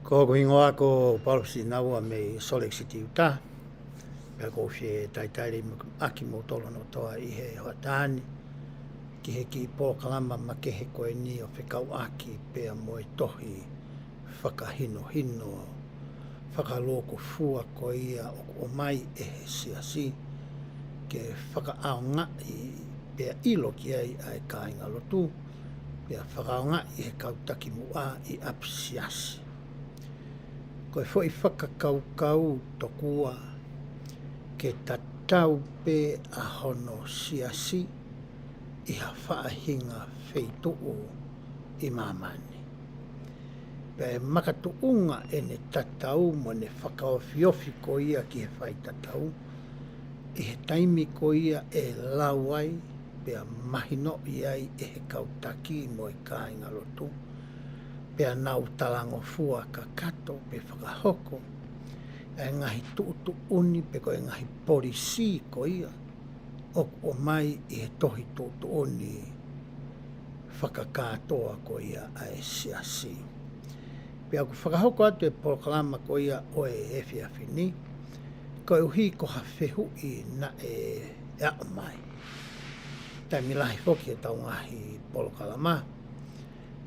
Ko ingoa ko policy na ua me Salt Lake City Utah. Pea ko fie taitari aki mo tolo no toa i he hoatani. Ki he ki po kalama ma ke he koe ni o whikau aki pea mo e tohi whakahino hino. Whakaloko fua ko ia o mai e he siasi. Ke whakaao ngai pea ilo ki ai ai kāinga lotu. Pea whakaao ngai he kautaki mua i apsiasi. Koe foi whakakaukau tokua ke tatau pe a hono siasi i ha whaahinga wheituu i mamani. Pe makatuunga e ne tatau mo ne whakaofiofi ko ia ki he whai tatau i he taimi ko ia e lauai pe a mahino i ai e he kautaki mo i kāinga lotu. Pea nau talango fua ka kato pe whakahoko e ngahi tuutu uni pe ko e ngahi polisi ko ia o mai i he tohi tuutu uni whakakatoa ko ia a e siasi. Pea ku whakahoko atu e proklama ko ia o e whiawhini ko e uhi ko hawhehu i na e ao mai. Tai milahi hoki e tau ngahi polokalama.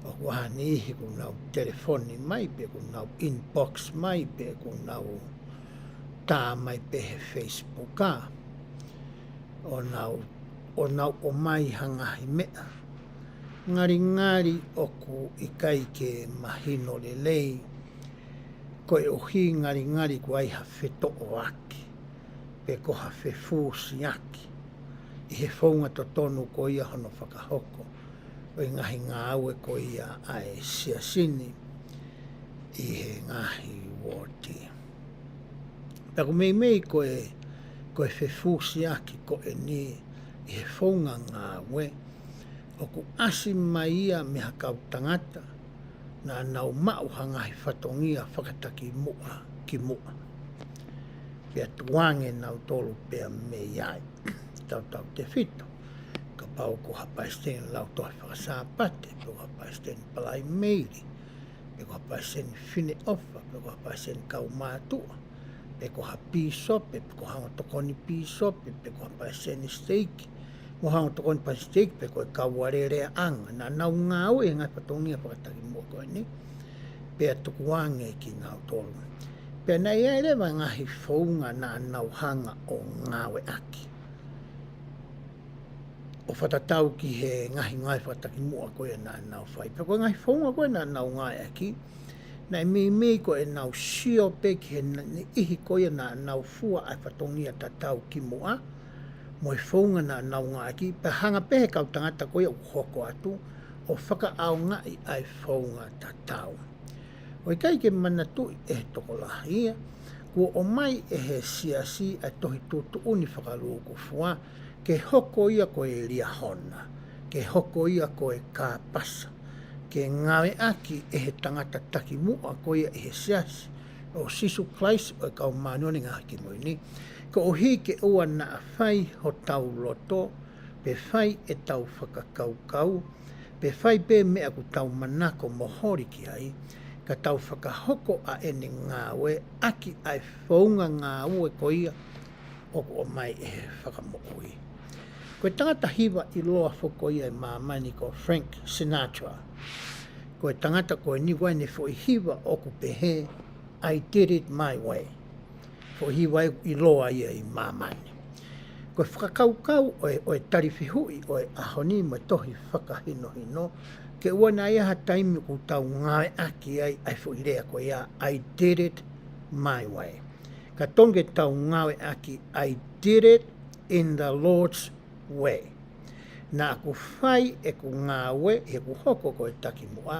O wahani ihi ku nau telefoni mai pe ku nau inbox mai pe ku nau tā mai pe he Facebook a. O nau o mai hangahi mea. Ngari o ku ikai ke mahino le lei. Ko e ohi ngari ku ai hawheto o aki. Pe ko hawhefusi aki. I he whaunga to tonu ko ia hono whakahoko. O i ngahi ngā aue ko ia ai siasini i he ngahi woti. Pea ko mei ko e whewhusi aki ko e ni i he whaunga ngā aue o ku asi mai ia me hakau tangata na nau mau hangahi whatongia whakataki mua ki mua. Pea tuange nau tolu pea me iai tau te whito. Pau ko hapaisten lau tohi whakasāpate, pe ko hapaisten palai meiri, pe ko hapaisten whine ofa, pe ko hapaisten kau mātua, pe ko hapisope, pe ko hanga tokoni pisope, pe ko hapaisten steiki, mo hanga tokoni pa steiki, pe ko e kau arerea anga, na nau ngau e ngai patongia whakataki mua koe ni, pe a tukuange ki ngau tolu. Pe nei e rewa ngahi whaunga na nau hanga o ngawe aki. O whatatau ki he ngahi ngai whakataki mua koe nā nau whai. Pea koe ngahi whaunga koe nā nau ngai aki. Nei mei koe nau sio pe ki he ihi koe nā nau fua ai whatongia tatau ki mua. Mo e whaunga nā nau ngai aki. Pea hanga pehe kau tangata koe o hoko atu. O whakaau ngai ai whaunga tatau. O i kai ke manatu e he toko lahi ia. Kua o mai e he siasi ai tohi tutu uni whakaluku fua. Ke hoko ia ko e lia hona, ke hoko ia ko e kāpasa, ke ngawe aki e he tangata taki mua ko ia e he siasi, o sisu Christ o e kau manuani ngā ki moini, ko o hi ke ua na whai ho tau loto, pe whai e tau whakakaukau, pe whai pe mea ku tau manako mohori ki ai, ka tau whakahoko a ene ngāwe, aki ai whaunga ngā ue ko ia, o mai e he whakamooi. Koe tangata hiwa i loa whoko ia i māmani ko Frank Sinatra. Koe tangata koe ni wai ne fo i hiwa oku pehe, I did it my way. Fo hiwa i loa ia i māmani. Koe whakakaukau o e tariwhihui o e ahoni mo tohi whakahino, ke ua na ia ha taimi ku tau ngawe aki ai fo i rea koe ia, I did it my way. Ka tonge tau ngawe aki, I did it in the Lord's way. Nā ku whai e ku ngāwe, e ku hoko ko e taki mua,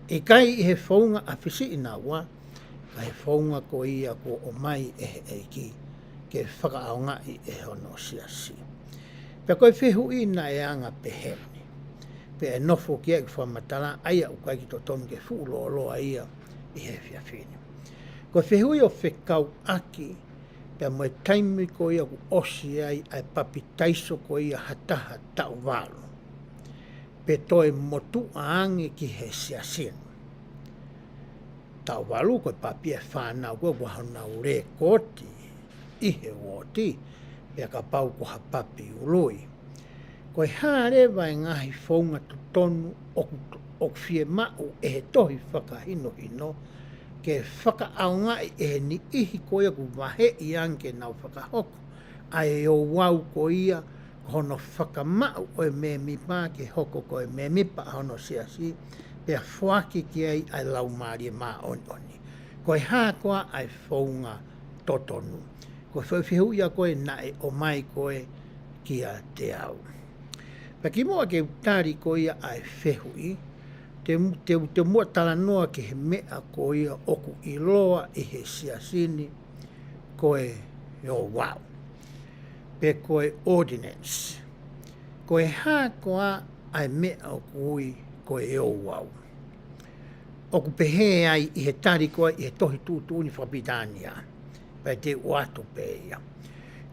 e kai i he whaunga a whisi i nā wā, ka he whaunga ko ia ko o mai e he eiki, ke whakaaonga i e hono siasi. Pea koe whehu i nā e anga peheni, pe e nofo ki e whamatala, aia u kai ki to tonu ke fuuloa ia i he whiawhini. Koe whehu i o whekau aki, pea mo e taimi ko ia ku osi ai papi taiso ko ia hataha tau walo. Pe toe motu aange ki he siasien. tau walu koe papia whanau koe wahanau re koti ihe woti pia ka pau ko ha papi uloi. Koe hare vai ngahi whaunga tu tonu o fie mau e he tohi whakahino hino ke whakaaungai e he ni ihi koe ku wahe i anke nau whakahoko ai o wau ko ia hono whakamau o e me mipa ke hoko ko e me mipa hono siasi pia whaki ki ai lau maari maa oni. Koe haa koa ai whaunga totonu. Koe whawhihu ia koe nae o mai koe kia te au. Paki moa ke utari ko ia ai whehui, te mua tala noa ke he mea ko ia oku iloa i he siasini koe o wau. Pe koe ordinance. Koe haa koa ai mea oku ui koe o wau. Oku pehe ai i he tari koe i he tohi tūtūni whapitania. Pai te uatu pe ia.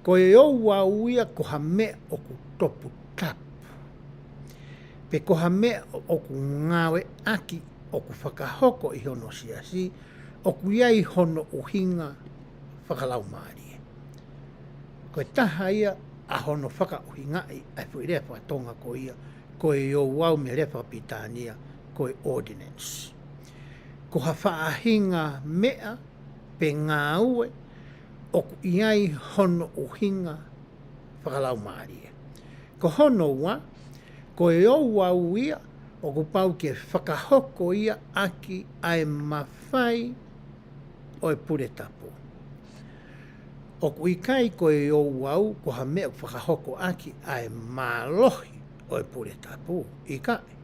Koe o wau ia ko ha mea oku topu tapu. Pe koha mea oku ngawe aki oku whakahoko i hono siasi, oku iai hono uhinga whakalau maari. Koe taha ia a hono whakauhinga ai fui rea whatonga ko ia, koe o wau me rea whapitania, koe ordinance. Koha whaahinga mea pe ngā ue, oku iai hono uhinga whakalau maari. Ko hono wa, koe o wau ia, o ku pau ke whakahoko ia aki ai mawhai o e pure tapu. O ku ikai koe o wau, ko ha mea whakahoko aki ai malohi o e pure tapu. Ikai.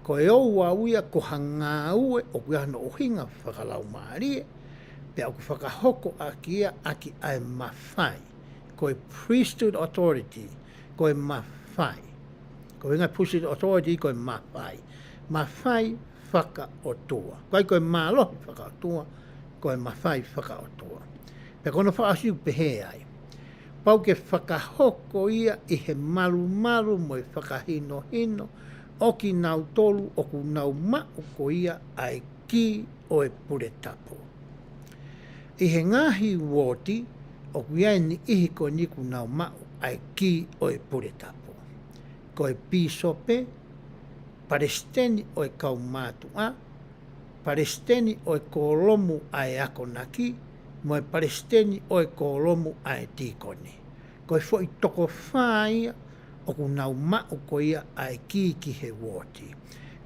Koe o wau ia, ko ha ngā ue, o ku iahano uhinga whakalau maarie, pe o ku whakahoko aki ia aki ai mawhai. Koe priesthood authority, koe mawhai. Ko inga pusi authority koe mawhai. Mawhai whaka o tua. Koe malohi whaka o tua, koe mawhai whaka o tua. Pe kono whaasiu pehe ai. Pau ke whakahoko ia i he maru mo i whakahino hino, oki nau tolu oku nau mau ko ia ai ki o e pure tapu. I he ngahi woti, oku iai ni ihi ko niku nau mau ai ki o e pure tapu. Koe pisope, paresteni o e kaumātua, paresteni o e kolomu ai akonaki, mo e paresteni o e kolomu ai tikoni. Koe foi toko whaia o ku nau mau ko ia ai ki he woti.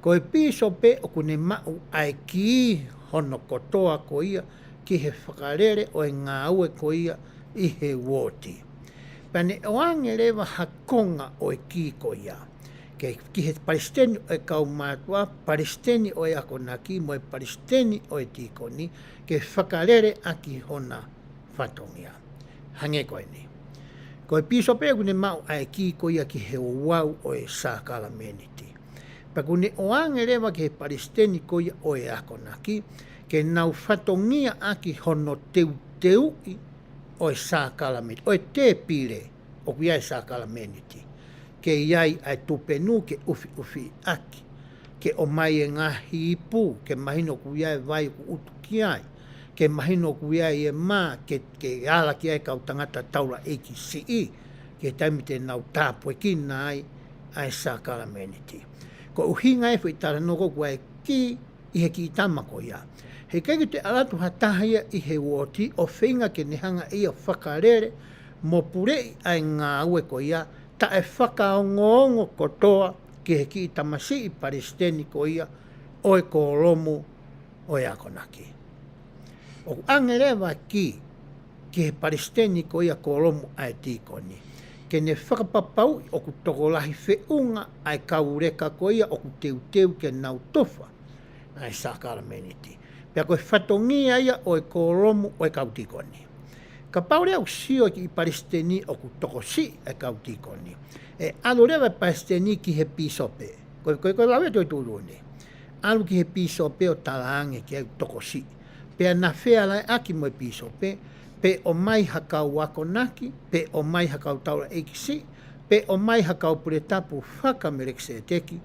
Koe pisope o ku ne mau ai ki hono kotoa ko ia ki he whakarere o e ngā ue ko ia i he woti. Pane oange lewa hakonga o e ki ko ia. Ki he paristeni o e kaumātua, paristeni o e akonaki, mo e paristeni o e tikoni, ke whakarere aki hona whatongia. Hange koe ni. Koe piso pea kune mau ai ki ko ia ki he wau o e sākala meniti. Pa kune oange lewa ki he paristeni ko ia o e akonaki, ke nau whatongia aki hono teu o e sākala meniti, o e te pire o ku iai sākala meniti. Ke iai ai tupenu ke ufi aki, ke o mai e ngahi ipu, ke mahino ku iai vai ku utu ki ai, ke mahino ku iai e mā, ke ala ki ai kau tangata taura eiki si ke taimite nau tāpue ki nai ai sākala meniti. Ko uhinga e fui tara noko ku ai ki i he ki tamako ia. He kei te alatu hatahia i he woti o whinga ke nehanga ia whakarere mo purei ai ngā ue ko ia ta e whakaongo kotoa ke he ki tamasi i paristeni ko ia o e kolomu o e akonaki. O angerewa ki he paristeni ko ia kolomu ai tikoni. Ke ne whakapapau o ku tokolahi whiunga ai kaureka ko ia o ku teu ke nau tofa ai sākara meniti. Pea koe whatongia ia o e kolomu o e kautikoni. Ka paure au sio ki i paristeni o ku tokosi e kautikoni. E alo rewa paristeni ki he pisope. Koe lawe toi tūrune. Alu ki he pisope o talaange ki e tokosi. Pea na whea lai aki mo e pisope. Pe o mai hakau wakonaki. Pe o mai hakau taura eikisi. Pe o mai hakau puretapu whakamerekse e teki.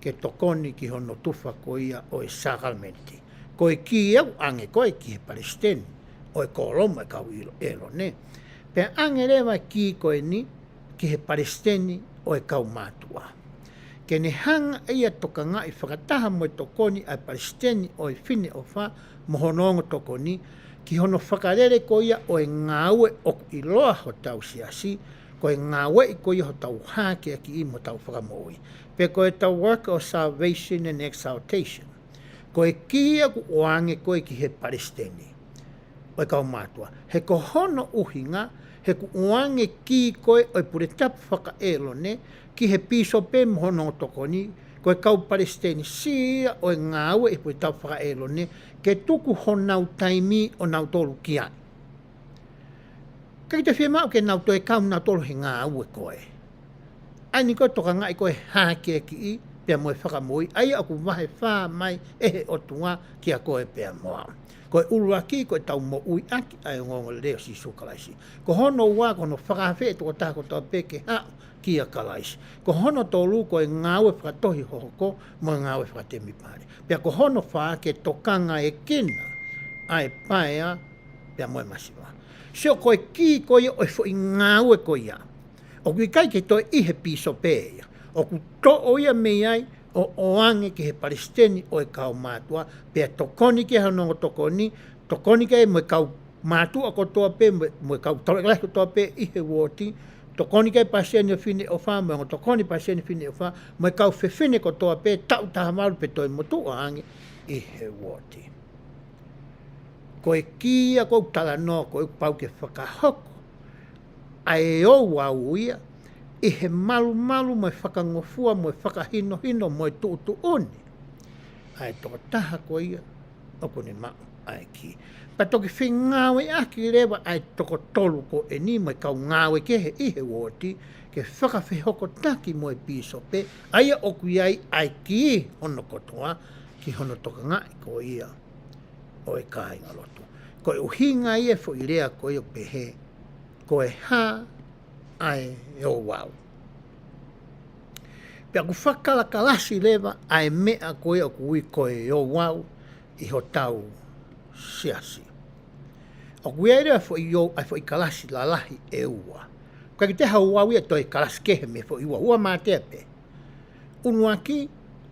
Ke tokoni ki hono tufa ko ia o e sakalmenti. Koe ki au ange koe ki he Palestini. O e kolomo e kau elo ne. Pe ange rewa ki koe ni ki he Palestini o e kau mātua. Ke ne hanga ia toka ngai whakataha mo e tokoni ai Palestini o e whine o wha mohonongo tokoni ki hono whakarere ko ia o e ngāue o i loa ho tau siasi ko e ngāue i ko ia ho tau hākea ki i mo tau whakamoi. Pe ko e tau work of salvation and exaltation. Ko e kia ku oange ko e ki he Palestini. O e kau mātua. He ko hono uhinga, he ku oange ki koe o e pure tapu whakaelo ne, ki he piso pe mohono tokoni, ko e kau Palestini sia o e ngāue i pure tapu whakaelo ne, ke tuku honau taimi o nau tolu ki ai. Kai te whia ke nau to e kau nau tolu he ngāue koe. Ai ni koe toka ngai koe hākea ki i, pia moe whakamoi, ai aku wahe whā mai ehe o tunga ki a koe pia moa. Koe uruaki, koe tau mo ui aki, ai ngongo leo si su kalaisi. Ko hono ua, kono whakawhe to o tāko tau peke hao ki a kalaisi. Ko hono tolu koe ngāwe whakatohi hohoko, mo ngāwe whakatemi pāre. Pia ko hono wha ke tokanga e kina, ai paea, pia moe masiwa. Sio koe ki koe o e fo i ngāwe koe ia. O kui kai ke toi ihe piso pēia. O ku to o ia mei ai, o oange ki he Palestini o e kau mātua, pia tokoni ki hanongo tokoni ke mo e kau mātua kotoa pe, mo e kau taurekalai kotoa pe ihe woti, tokoni ke paseni o fine o wha, mo e tokoni paseni fine o wha, mo e kau whewhine kotoa pe, tau taha maru pe toi motu oange ihe woti. Ko e kia kou tala no, ko e pau ke whakahoko, ai o wau ia, i he malu mo e whakangofua, mo e whakahino, mo e tuutu oni. Ai toka taha ko ia, o kone mau ai ki. Pa toki whingawe aki rewa ai toko tolu ko e ni, mo e kau ngawe ke he ihe woti, ke whakawhihoko taki mo e piso pe, aia oku iai ai ki hono kotoa, ki hono toka ngai ko ia, o e kai ngalotu. Ko e uhinga ia fo i rea ko ia pehe, ko e ha, ai o wau. Pea ku whakalakalasi lewa ai mea koe o kui koe o wau i ho tau siasi. O kui ere fo i kalasi la lahi e ua. Ka ki te hau wau ia toi kalasi kehe me fo i ua mātea pe. Unuaki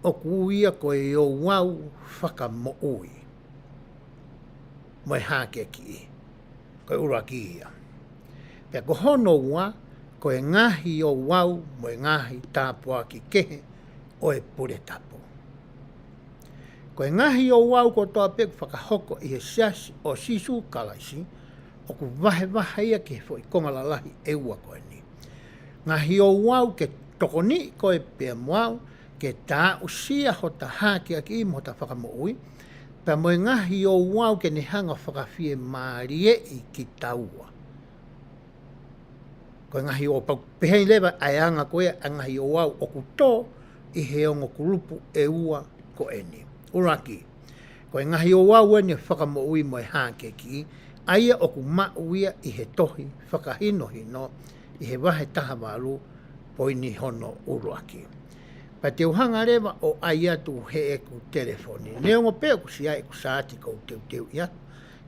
o kui ia koe o wau whakamo ui. Mo e hāke ki i. Koe uruaki ia. Pea ko hono ua, ko e ngahi o wau mo e ngahi tāpua ki kehe o e pure tapu. Ko e ngahi o wau ko toa peku whakahoko i he siasi o sisu kalaisi o ku wahe ia ke fo i kongalalahi e ua koe ni. Ngahi o wau ke tokoni ko e pia mwau ke tā usia ho ta hākia ki mo ta whakamo ui, pia mo e ngahi o wau ke ne hanga whakawhie maarie i ki taua. Ko ngahi o pau pehei lewa ai anga koe a ngahi o wau o kuto i he ongo kulupu e ua ko eni. Uraki, ko ngahi o wau eni whakamo ui mo e hāke ki, aia o ku mauia i he tohi whakahino hino i he wahe taha walu po ini hono uruaki. Pa te uhanga lewa o ai atu he e ku telefoni. Neongo peo ku si ai ku saati kou teu ia,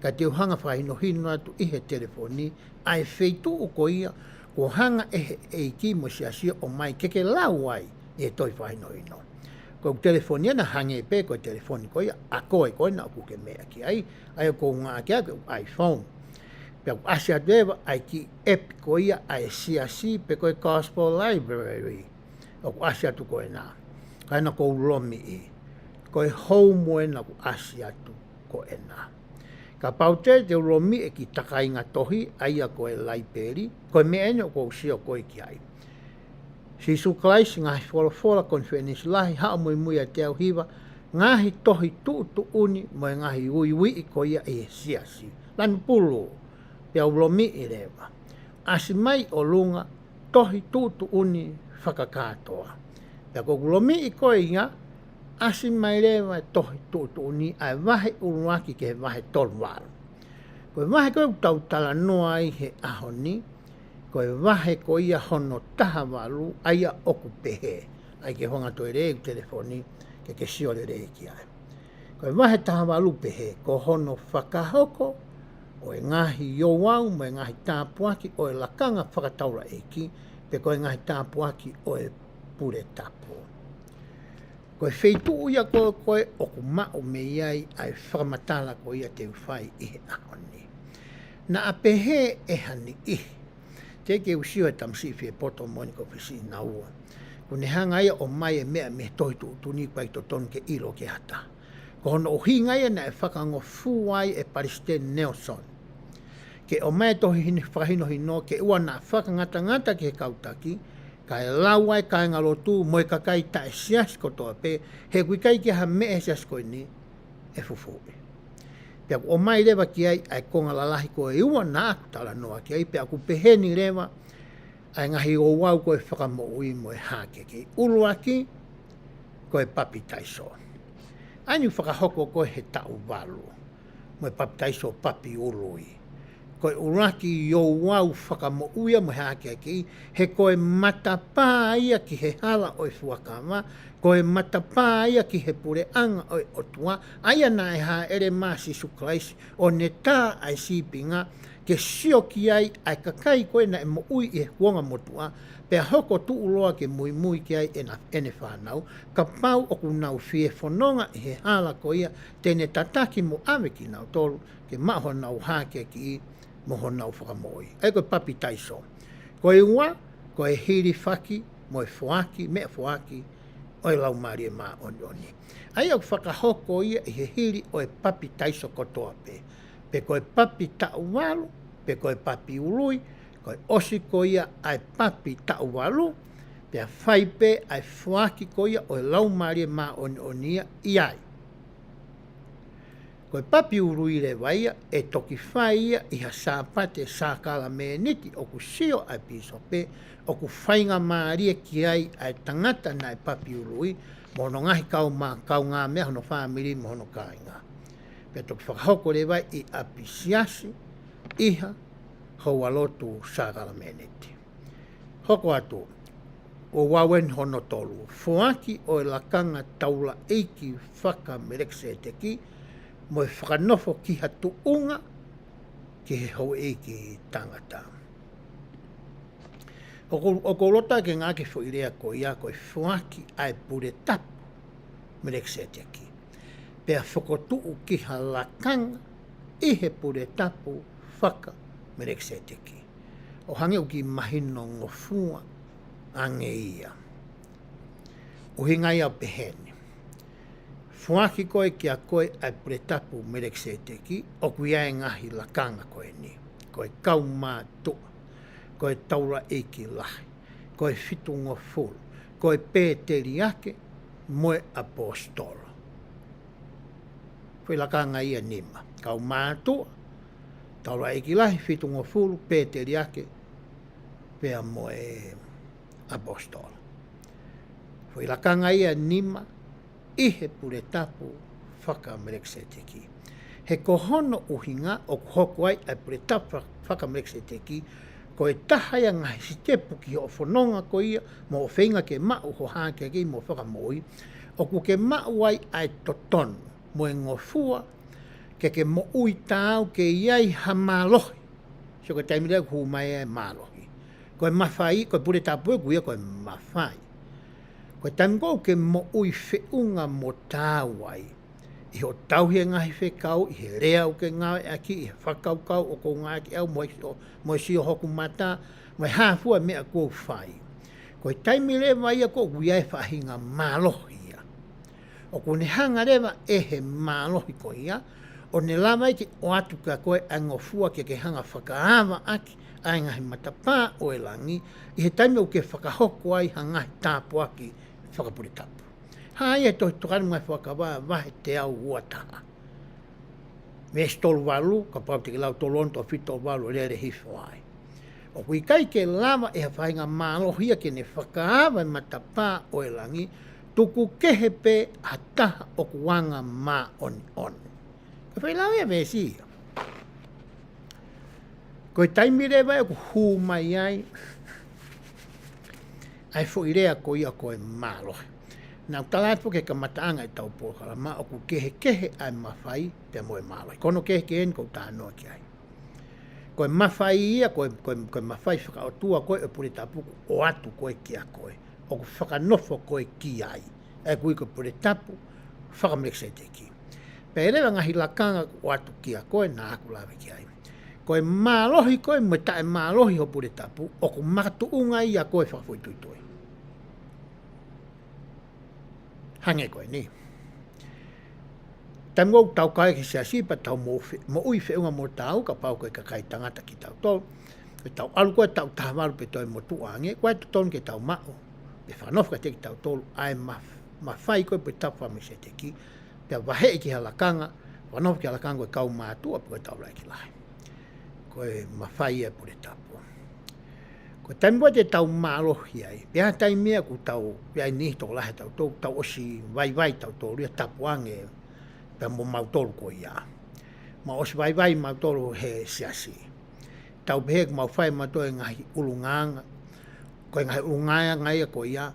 ka te uhanga whakahino hino atu i he telefoni, ai feitu u ko ia, ko hanga e ki mo siasia o mai keke lau ai e toi whaino ino. Ko telefonia na hange pe ko telefoni ko ia, a koe na ku ke mea ki ai ko ngā kia ko iPhone. Pea ku asia dewa ai ki app ko ia ai siasi pe ko Gospel Library. O ku asia tu ko e nā. Kai na ko ulomi i. Ko e hou na ku asia tu ko e nā. Ka paute te ulomi e ki takainga tohi aia ko e laiperi, ko e meenyo ko usio ko e ki ai. Si su klaisi ngahi whora konfenis lahi haa mui a te au hiwa, ngahi tohi tu uni mo e ngahi ui i ko ia e siasi. Lani pulu, pia ulomi i rewa. Asi mai o lunga tohi tu uni whakakatoa. Pia ko ulomi i ko inga, asi mai rewa tohi tu uni ai wahe uruaki ke wahe tolwaru. Ko e wahe koe tau tala noa i he ahoni, ko e wahe ko ia hono taha walu aia oku pehe. Ai ke honga toi reu telefoni ke sio le rei ki ai. Koe wahe taha walu pehe, ko hono whakahoko, o e ngahi iowau, mo e ngahi tāpuaki, o e lakanga whakataura eki, pe ko e ngahi tāpuaki o e pure tapo. Koe wheitu uia koe o ku mao me iai ai whakamatala ko ia te uwhai ihe ahoni. Na a pehe e hani ihe. Te ke usio e tamsi fie poto moni ko pisi na ua. Kune hanga ia o mai e mea me toitu utuni pai to ton ke ilo ke hata. Ko hono o hinga ia na e whakango fuai e Paristen Nelson. Ke o mai tohi hini whakahino hino ke ua na whakangata ngata ke kautaki, ka e lawa e ka e ngalotu mo e kakai ta e sias ko toa pe, he kui kai ki ha me e sias ko ni e fufuwe. Pea o mai lewa ki ai ai konga lalahi ko e ua na aku tala noa ki ai, pea ku peheni lewa ai ngahi o wau ko e whakamo ui mo e hake ki. Ulua ki ko e papi taiso. Ainu whakahoko ko he tau walu, mo e papi taiso papiului. Koe uraki yo wau whakamo uia mo hake ki, he koe matapā ia ki he hala o e fuakama, koe matapā ia ki he pure anga o e otua, aia na e ha ere masi suklaisi, o ne tā ai sipinga, ke sio ki ai ai kakai koe na e mo ui i he kuonga motua, pea hoko tu uloa ke mui mui ki ai ene whanau, ka pau o ku nau fie whanonga i he hala ko ia, tene tataki mo ame ki nau tolu, ke maho nau hake ki i, mo honau whakamoi. Ai koe papi taiso. Koe ua, koe hiri whaki, mo e whuaki, mea whuaki, o e lau maari e maa oni oni. Ai au whakahoko ia i he hiri o e papi taiso kotoa pe. Pe koe papi tau walu, pe koe papi ului, koe osiko ia ai papi tau walu, pe a whaipe ai whuaki ko ia o e lau maari e maa oni oni ia iai. Koe papi urui le waia e toki whai ia i ha sāpate sākala me niti o ku sio ai piso pe o ku whainga maaria ki ai ai tangata na e papi urui mo no ngahi kau ngā mea hono whamiri mo hono kāinga. Pe toki whakahoko le wai i apisiasi iha hou alotu sākala me niti. Hoko atu o wawen hono tolu. Fuaki o e lakanga taula eiki whaka merekse te ki mo e whakanofo ki hatu unga ki he hou e ki tangata. O ko lota ke ngā ke whoirea ko ia ko e whuaki ai pure tapu me rekse te ki. Pea whakotuu ki ha lakanga i he pure tapu whaka me rekse te ki. O hange u ki mahino ngofua ange ia. O hingai au pehene. Fuaki koe ki a koe ai pretapu merekse te ki, o kuia e ngahi lakanga koe ni. Koe kau mātua, koe taura eiki lahi, koe fitungo fulu, koe pēteri ake, moe apostolo. Koe lakanga ia nima, kau mātua, taura eiki lahi, fitungo fulu, pēteri ake, pēa moe apostolo. Koe lakanga ia nima, i he pure tapu whakamerekse te ki. He kohono uhinga o hoko ai ai pure tapu whakamerekse te ki, ko e tahaya ngahi si tepu ki o whanonga ko ia, mo o whenga ke mau ho hake ki mo whakamoi, o ku ke mau ai ai totonu, mo e ngofua, ke mo ui tāu ke iai ha mālohi. So ko taimilea ku mai e mālohi. Ko e mawhai, ko e pure tapu e kuia ko e mawhai. Koe tango ke mo ui whiunga mo tāwai. I ho tauhia ngahi whekau, i he rea o ke ngāwe aki, i he whakaukau o ko ngā ki au, mo e sio hoku mata, mo e hāfua mea kou whai. Koe taimi rewa ia ko uiai whahinga mālohi ia. O ko ne hanga rewa e he mālohi ko ia, o ne lawa i ki o atu ka koe angofua ke hanga whakaawa aki, ai ngahi matapā o e langi, i he taimi o ke whakahoko ai hangahi tāpu aki, whakapuri tapu. Hai e tohi tokanu ngai whakawā wahe te au uataha. Me stolu walu, ka pau te ki lau tolonto a whito walu rere hifo ai. O kui kai ke lava e hawhainga mālohia ke ne whakaawa matapā o e langi, tuku kehepe ataha o kuanga mā oni oni. Ka whai lau e vesi ia. Koe taimi rewa e ku hū mai ai, ai fo irea ko ia ko e mālohi. Nau talatu ke kamataanga i tau pōkala ma o ku kehe ai mawhai te moe māloi. Kono kehe en kou tānoa ki ai. Koe mawhai ia, koe mawhai whakaotua koe e pure tapuku o atu koe ki a koe. O ku whakanofo koe ki ai. E kui koe pure tapu, whakamekse te ki. Pērewa ngahi lakanga o atu ki a koe nā aku lawe ki ai. Koe mālohi koe, mo tae mālohi ho pure tapu, o ku makatuunga ia koe whakafoi tuitoi. Hange koe ni. Tai ngou tau kai ki sia sipa tau mo ui whiunga mo tau, ka pau koe ka kai tangata ki tau tolu. Koe tau alu koe tau tahamaru pe toi mo tuange, koe tu tonu ke tau mao. Pe whanof ka te ki tau tolu, ai ma whai koe pe tau whame se te ki. Pe wahe ki halakanga, whanof ki halakanga koe kau mātua, pe koe tau lai ki lai. Koe ma whai e pure tapu. Ko taimua te tau mālohi ai, pēha taimea ku tau, pēha nihi tō lahe tau tō, tau osi vai tau tō, ria tapuange, pēha mo mautolu ko ia. Ma osi vai mautolu he siasi. Tau pehe ku mau whai mato e ngahi ulunganga, ko e ngahi ulunganga ngai ko ia,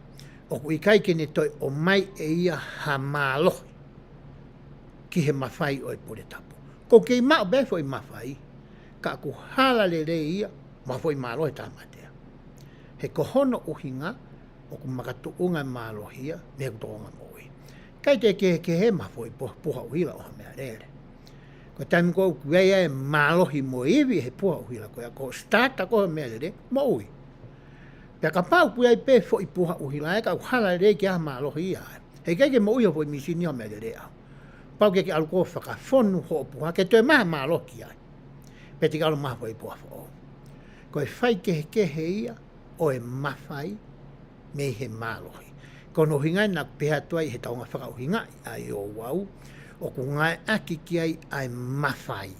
o ku ikai kene toi o mai e ia ha mālohi, ki he mawhai o e pure tapu. Ko kei mao befo i mawhai, ka ku hala le ia, mawhai mālohi tāmate. He kohono uhinga o ku makatuunga mālohia me ku toonga moi. Kai te ke he mawhoi puha uhila o mea rere. Ko taimi ko kueia e mālohi mo iwi he puha uhila koea ko starta ko mea rere mo ui. Pea ka pau kuea i pe fo i puha uhila e ka uhala rere ki a mālohi ia. He kai ke mo ui o fo i misini o mea rere au. Pau ke alu ko whakafonu ho o puha ke toi maha mālohi ai. Pea tika alu maha fo i puha fo. Ko e whai ke ia o e mawhai me he mālohi. Kono hingai nā peha tuai he taonga whakauhingai ai o wau, o ku ngai aki ki ai ai mawhai.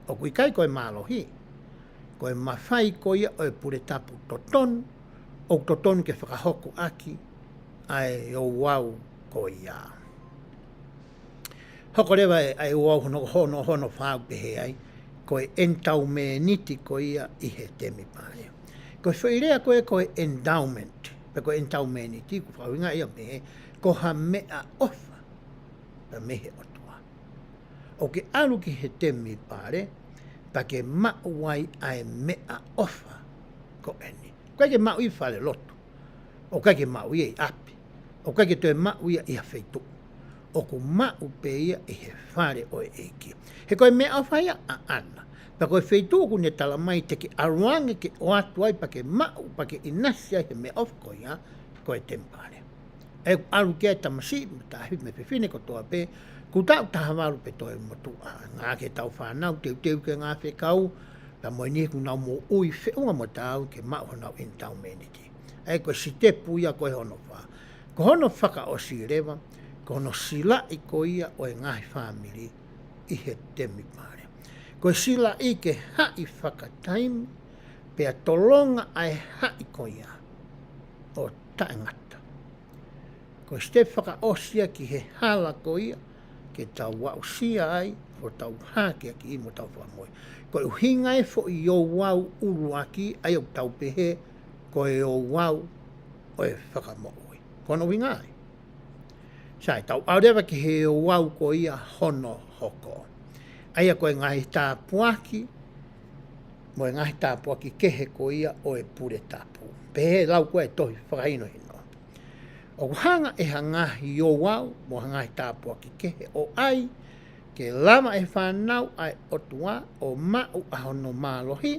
O ku ikai koe mālohi, koe mawhai koia o e pure tapu totonu, o totonu ke whakahoko aki ai o wau koia. Hoko rewa ai o wau hono whau pehe ai, koe entau me niti koia i he temi pāre. Ko whairea koe endowment, pe koe endowment ti ku whauinga ia mehe, ko ha mea ofa, pa mehe otua. O ke alu ki he temi pare, pa ke mauai ai mea ofa, ko eni. Koe ke mau i whale loto, o kai ke mau ia i api, o kai ke toi mau ia i hawheitu, o ku mau pe ia i he whare o e eki. He koe mea ofa ia a ana. Pa koe wheitua ku ne tala mai te ke aruange ke o atu ai pa ke mau, pa ke inasia he me of koia, koe tempare. E aru kia tamasi, ta hit me whiwhine ko toa pe, ku tau tahamaru pe toi motua. Ngā ke tau whanau, teu ke ngā whekau, pa moe ni ku nau mo ui whiunga mo tau ke mau honau in tau meniti. E koe si te puia koe hono wha. Ko hono whaka o si rewa, ko hono sila i koia o e ngahi whamiri i he temi pare. Ko sila i ke hai whakataimi, pea tolonga ai hai koia o taengata. Ko ste whakaosia ki he hala koia, ke tau wausia ai, o tau hākea ki imo tau whamoe. Ko uhinga e fo i o wau uruaki, ai o tau pehe, ko e o wau o e whakamoe. Kono winga ai. Sai, tau aurewa ki he o wau koia hono hoko. Aia koe ngahi tā puaki, mo e ngahi tā puaki kehe ko ia o e pure tapu. Pehe lau koe tohi whakaino hino. O hanga e hangahi o wau, mo hangahi tā puaki kehe o ai, ke lama e whanau ai otua o mau ahono mālohi,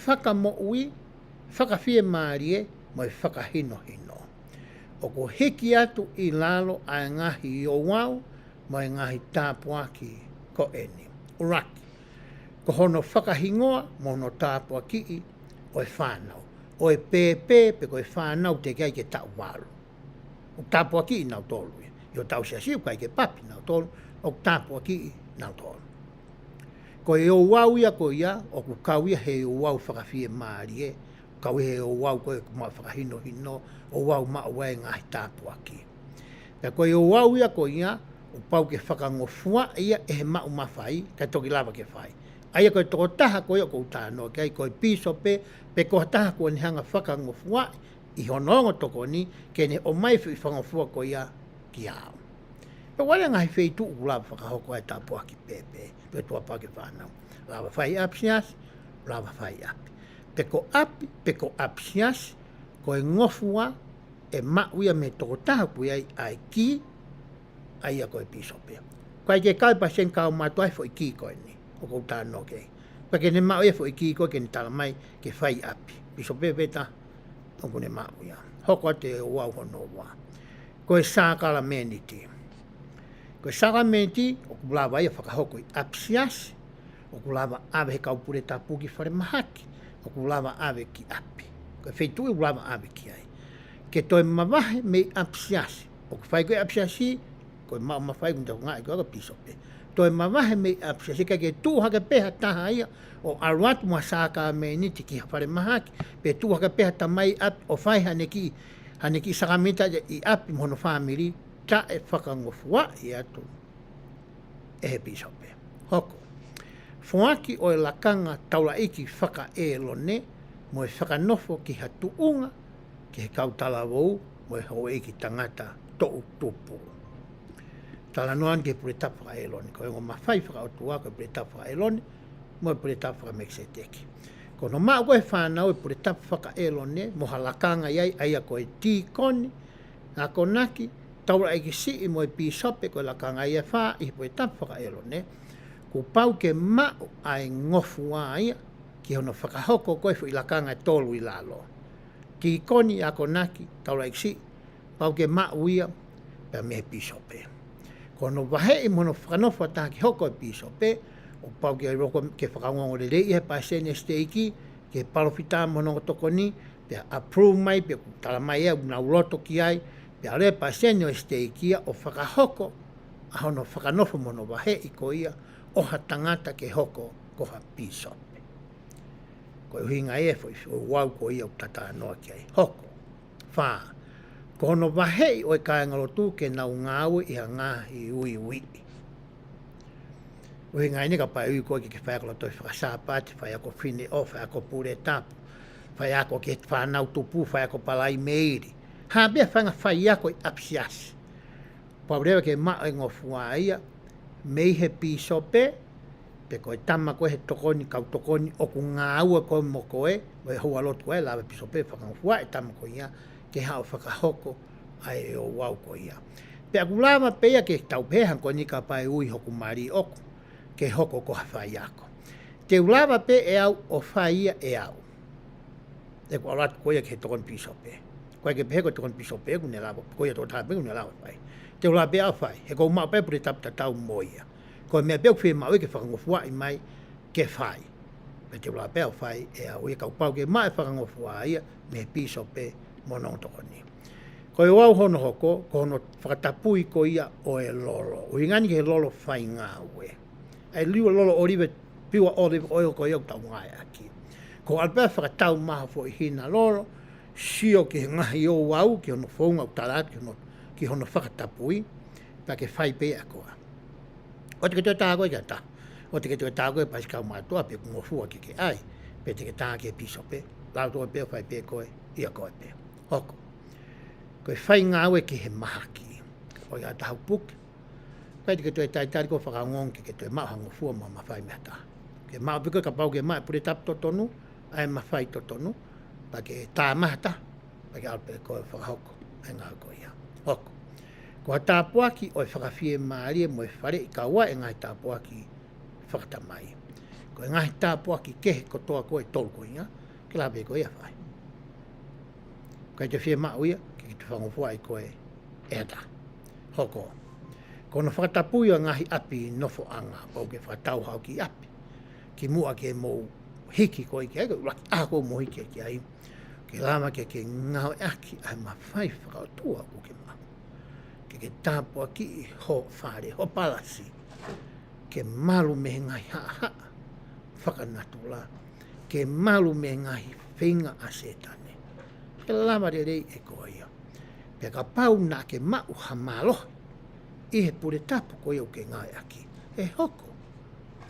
whakamoui, whakawhie mārie, mo e whakahino hino. O ko hiki atu i lalo ai ngahi o wau, mo e ngahi tā puaki ko eni, uraki. Ko hono whakahingoa, mono tāpua kii, o e whānau. O e pēpē, pe ko e whānau te kai ke tau waru. O tāpua kii nau tolu. Yo tau sia siu kai ke papi nau tolu, o tāpua kii nau tolu. Ko e o wau ia ko ia, o ku kau ia he o wau whakawhie maari e, kau he o wau ko e kuma whakahino hino, o wau maua e ngahi tāpua kii. Pe ko e o wau ia ko ia, o pau ke whakangofua ia e he mau mawhai, kai toki lava ke whai. Aia koe toko taha koe o kou tānoa, kai koe piso pe koe taha koe ni hanga whakangofua I honongo toko ni, ke ne o mai fi whangafua ko ia ki ao. Pe wale ngai whei tu ulava whakahoko ai tāpua ki pepe, pe tua pake whanau. Lava whai apsias, lava whai api. Pe ko apsias, ko e ngofua, e mauia me toko taha pui ai ki, ai a koe pisopea. Kai ke kai pa sen kau matuai fo i ki koe ni, o kou tāno kei. Pake ne mauia fo i ki koe ke ni tala mai ke whai api. Pisopea peta, o kune mauia. Hoko ate o wau hono wā. Koe sākala meniti. Koe sākala meniti, o kulawa ia whakahoko i apsias, o kulawa ave he kaupure tapu ki whare mahaki, o kulawa ave ki api. Koe wheitu i kulawa ave ki ai. Ke toi mawahe me apsiasi. O ku whai koe apsiasi, koe mau mawhai kunta ngai koe pisope. Toi mawahe me apsiasi, ka ke tūhaka peha taha ia, o aruatu mua sāka me niti ki hawhare mahaki, pe tūhaka peha tamai api, o whai haneki sakamita i api mono whamiri, ta e whakangofua i atu. Ehe pisope. Hoko. Fuaki o e lakanga taula iki whaka e lone, mo e whakanofo ki hatuunga, ki he kautala wau, mo e hoa iki tangata tou tupu. Tala noan ke pure tapa whaka eloni, ko e ngō mawhai whaka otua ko e pure tapa whaka eloni, mo e pure tapa whaka mekseteki. Ko no maa koe whanau e pure tapa whaka eloni, mo halakanga iai, aia ko e tīkoni, ngā konaki, taura iki si mo e pisope ko e lakanga ia wha, i pure tapa whaka eloni, ko pau ke mau ai ngofu aia, ki hono whakahoko koe fu i lakanga tolu i lalo. Ki koni a konaki, taura iksi, pau ke mauia, pe me pisope. Kono wahe i mono whakanofa taha ki hoko e pisope, o pau ke roko ke whakangongo le rei, he paesene steiki, ke palofita mono toko ni, pe approve mai, pe tala mai e, una uroto ki ai, pe ale paesene o steiki o whakahoko, a hono whakanofa mono wahe i ko ia, o ha tangata ke hoko ko ha pisope. Ko e hinga e foi o wau ko ia o tata noa ki ai. Hoko. Wha. Ko hono wahei o e kāingalo tū ke nau ngāwe i a ngāhi ui ui. O hinga ine ka pai ui koe ki whaekalo toi whakasāpati, whai ako whine o, whai ako pure tapu, whai ako ke whanau tupu, whai ako palai meiri. Ha bea whanga whai ako i apsiasi. Paurewa ke maa e ngofua ia, mei he pisope, pe koe tama koe he tokoni, kau tokoni, o ku ngā ua koe mo koe, o e hoa lotu koe, lawe pisope, whakangofua e tama koe ia, ke hao whakahoko, ai e o wau koe ia. Pe aku lawa pea ke tau pehan koe ni ka pai ui hoku mari oku, ke hoko ko hawhai ako. Te ulawa pe e au, o whai ia e au. E ko alatu koe ke tokoni pisope. Koe ke pehe koe tokoni pisope, ku ne lawa, koe to tāpe ku ne lawa whai. Te ulawa pe au whai, he kou mau pe pure tapta tau moia. Ko mea peo whi mau ke whakangofua i mai ke whai. Me te ula peo whai e au e kau pau ke mai whakangofua ia me piso pe monong toko ni. Ko e wau hono hoko, ko hono whakatapui ko ia o e lolo. O ingani ke lolo whai ngā ue. Ai liwa lolo oriwe, piwa olive oil ko iau tau ngai aki. Ko alpea whakatau maha fo i hina lolo, sio ke ngahi o wau, ki hono whaunga utarat, ki hono whakatapui, pa ke whai pe a koa. O te ke tue tāgoe kia ta. O te ke tue tāgoe pasi kau mātua pe kungofua ki ke ai. Pe te ke tā ke piso pe. Lau toa pe o whai pe koe, ia koe pe. Hoko. Koe whai ngāwe ki he mahaki. O ia tahau puki. Kai te ke tue taitari ko whakangon ke tue mahangofua ma mawhai mea ta. Ke maa piko ka pau ke maa pure tap totonu, ai mawhai totonu. Pa ke tā maha ta. Pa ke alpe koe whakahoko. Ai ngā koe ia. Hoko. Ko ha tāpuaki o e whakawhie maarie mo e whare i kaua e ngai tāpuaki whakatamai. Ko e ngai tāpuaki kehe kotoa koe tolu koe inga, ke lawe koe ia whai. Ko e te whie maa uia, ke te whangofua i koe e hata. Hoko. Ko no whakatapui o ngahi api nofo anga, o ke whakatau hau ki api. Ki mua ke mou hiki koe ki aiko, laki ako mo hiki ki ai. Ke lama ke ngau aki, ai ma whai whakautua ko ke maa. Ke tāpua ki ho whare, ho palasi, ke malu me ngai haa, whakanatula, ke malu me ngai whinga asetane. Ke lama re rei e koe ia. Pe ka pau nā ke mau ha malo, i he pure tapu koe o ke ngai aki. E hoko,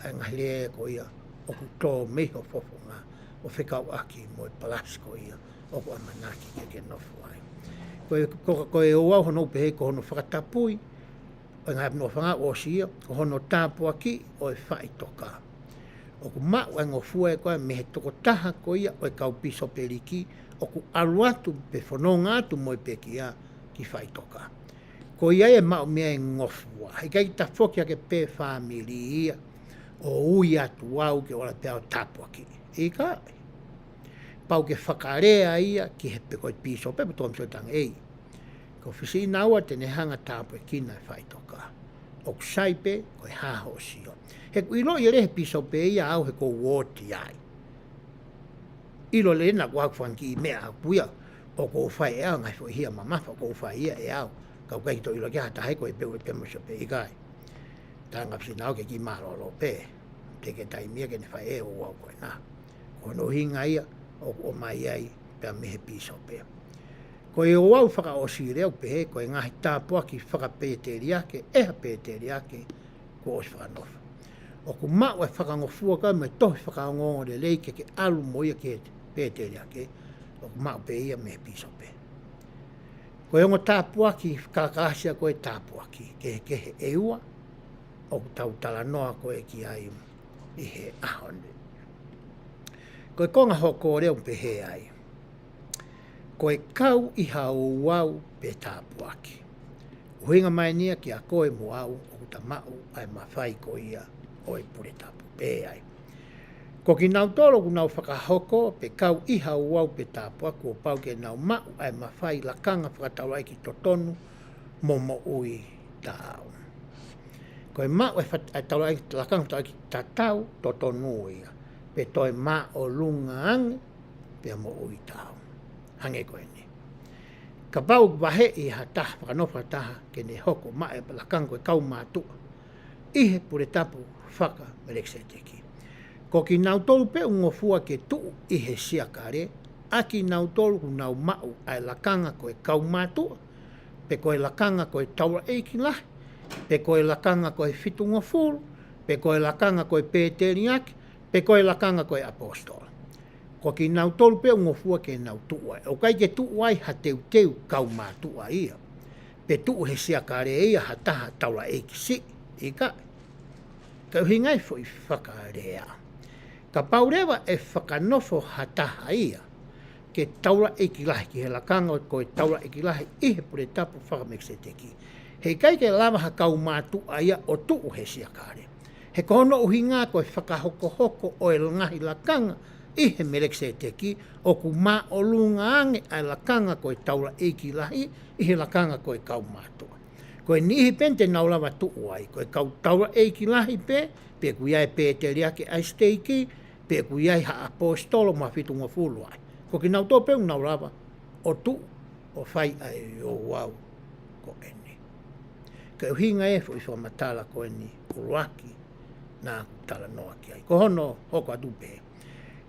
ai ngai rea e koe ia, o ku tō meho fofo ngā, o whekau aki mo e palasi koe ia, o ko manaki ke nofu ai ko e o hono pe ko no whakatapui o ngā no whanga o sia ko hono tāpua ki o e whai toka o ku mau e ngofua e koe me he toko taha ko ia o e kau piso periki o ku alu atu pe whanonga atu mo e peki a ki whai toka ko ia e mau mea e ngofua hei kai ta whoki a ke pe whamiri ia o ui atu au ke ora pēo tāpua ki i kai pau ke whakarea ia ki he pe koe piso pe pe tōm soitang ei ko whisi naua tene hanga tāpua kina e whai toka o ku saipe koe haho sio he ilo i rehe piso pe ia au he ko woti ai ilo le na kwa kwanki mea puia o ko whai e au ngai fo hia mamafa ko whai ia e au kau kai to ilo kia tahe ko e peu e pemo so pe i kai tanga pisi nao ke ki marolo pe te ke taimia ke ne whai e o wau koe na ko no hinga ia o mai ai pe a mehe piso pe ko e o wau whaka o si reo pe ko e ngahi tāpua ki whaka pēteri ake eha pēteri ake ko os whakanofa o ku mau e whakangofua ka me tohi whakangongo le lei ke alu moia ke pēteri ake o ku mau pe ia mehe piso pe ko e ongo tāpua ki kalakasia ko e tāpua ki ke he eua o ku tau tala noa ko e ki ai i he ahone ko e konga hoko reo pe he ai ko e kau i hau wau pe tāpua ki uhinga mai nia ki a koe mo au o ku ta mau ai mawhai ko ia o e pure tapu pe ai ko ki nau tolo ku nau whakahoko pe kau i hau wau pe tāpua ko pau ke nau mau ai mawhai lakanga whakatau ai ki totonu momo ui tāu ko e mau e tau ai lakanga tau ai ki tatau totonu ia pe toi ma o lunga ange pe mo ui tāu hange koe ni ka pau wahe i ha taha whakanofa taha ke ne hoko ma e lakanga koe kau mātua ihe pure tapu whaka melekse teki. Ko ki nau tolu pe ungofua ke tuu ihe siakare, a ki nau tolu ku nau mau ai lakanga koe kau mātua, pe koe lakanga koe taura eiki lahi, pe koe lakanga koe fitu ngofuru, pe koe lakanga koe pēteri ake, pe koe lakanga koe apostola. Ko ki nau tolu pe ungofua ke nau tuu ai. O kai ke tuu ai ha teu kau mātua ia. Pe tuu he siakare ia ha taha taura eiki si, i kai. Ka uhingai fo i whakarea. Ka paurewa e whakanofo hataha ia, ke taura ekilahi ki he lakanga o koe taura ekilahi ihe pure tapu whakamekse teki. Hei kai ke lava ha kau mātua ia o tuu he siakare. He kohono uhinga koe whakahoko o e ngahi lakanga ihe melekse teki o ku mā o lunga ange ai lakanga koe taura ekilahi ihe lakanga koe kau mātua. Koe nihi pente naulawa tuu ai, koe kau taura eiki lahi pe ku iai pēteri ake ai steiki, pe ku iai ha apostolo ma fitunga fulu ai. Ko ki nau tō peu naulawa o tuu, o whai ai o wau ko eni. Ka uhinga e fo i whamatala ko eni uruaki nā tala noa ki ai. Ko hono hoko atu pe.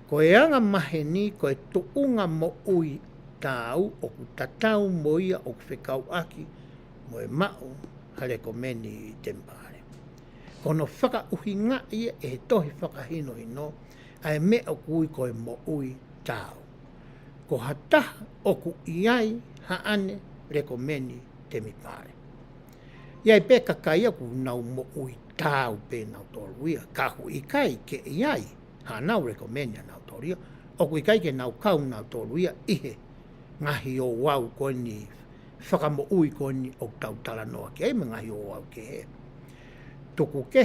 Ko e anga mahe ni koe tuunga mo ui tāu o ku tatau mo ia o ku whekau aki mo e mau hale ko meni i tempare. Kono whaka uhinga ia e tohi whakahino hino, ai me o kui koe mo ui tāu. Ko hataha o ku iai haane reko meni temipare. Iai pe kakaia ku nau mo ui tāu pe nau toluia, ka hu ikai ke iai ha nau reko meni nau toluia, o ku ikai ke nau kau nau toluia ihe ngahi o wau koe ni whakamo ui ko ni o tau tala noa ki ei ngahi o au ke he. Tuku ke,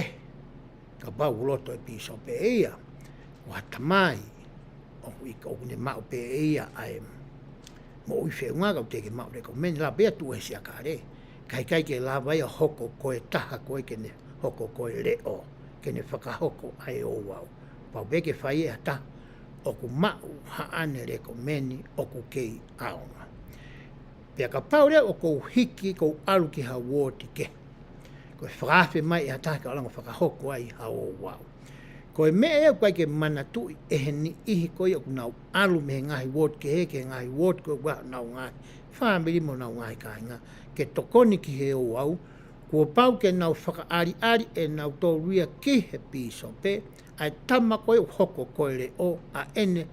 ka pau loto e piso pe eia, o hatamai, o ne mau pe eia ai mo ui whiunga kau teke mau reko meni la bea tu e siakare, kai ke la vai a hoko koe taha koe ke ne hoko koe leo, ke ne whakahoko ai o wau. Pau beke whai e hata, o ku mau haane reko meni o ku kei aonga. Pea ka paurea o kou hiki kou alu ki ha wōti ke. Koe whakawhi mai e hatahi ka alanga whakahoko ai ha o wau. Koe mea ea koe ke manatui e he ni ihi koe o nau alu me ngahi wōti ke he ke ngahi wōti koe waha nau ngahi. Whaambiri mo nau ngahi kāinga. Ke tokoni ki he o wau. Kua pau ke nau whakaari e nau tō ruia ki he piso pe. Ai tama koe o hoko koe le o a ene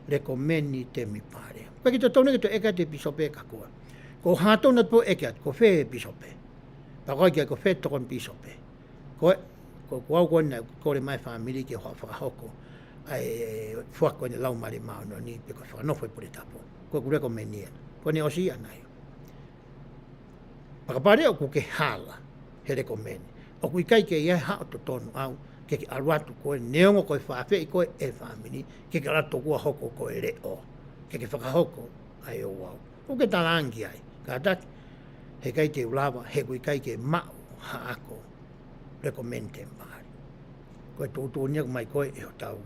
rekomeni te mi pare. Koe ki te tonu ki te eka te pisope ka kua. Ko hato na po eka ko fe pisope. Pa koe ki ko fe tokon pisope. Koe ko kua kona kore mai family ki hoa whakahoko. Ai fuako ni lau mari mao no ni pe ko whakanofo i pure tapo. Koe ku rekomeni e. Koe ni osi anai. Pakapare o ku ke hala he rekomeni. O ku ikai ke ia hao to tonu au ke ki aruatu koe neongo koe whaafe i koe e family ke ki arato kua hoko koe reo. Ke ki whakahoko ai o wau. O ke talangi ai. Ka ataki he kai te ulawa he kui kai ke mau haako rekomente maari. Koe tūtūnia mai koe e o tau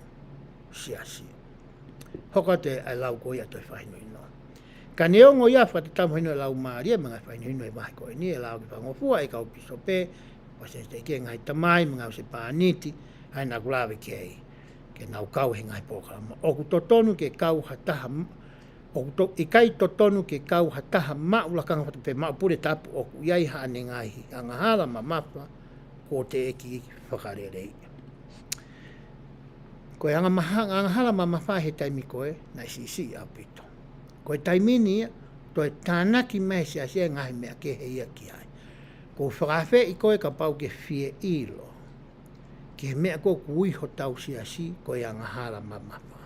siasi. Hoka te ai lau koe a toi whahinui no. Ka neongo ia whate tamu hino e lau maari e mga whahinui no e mahi koe ni e lau ki whangofua e kau piso pe o se te ke ngai tamai mga o se pāniti hai nā kulawe ke ai ke nau kau he ngai pōkarama. O ku totonu ke kau hataha o ku ikai totonu ke kau hataha mau lakanga whatu pe mau pure tapu o ku iai haane ngai anga hala ma mapa ko te eki whakarerei. Koe anga hala ma mawha he taimi koe na sisi au pito. Koe taimini toi tānaki mai se asia ngai mea ke he ia ki ai. Ko whakawhe i koe ka pau ke fie ilo. Ke mea ko kui ho tau siasi koe anga hala ma mawha.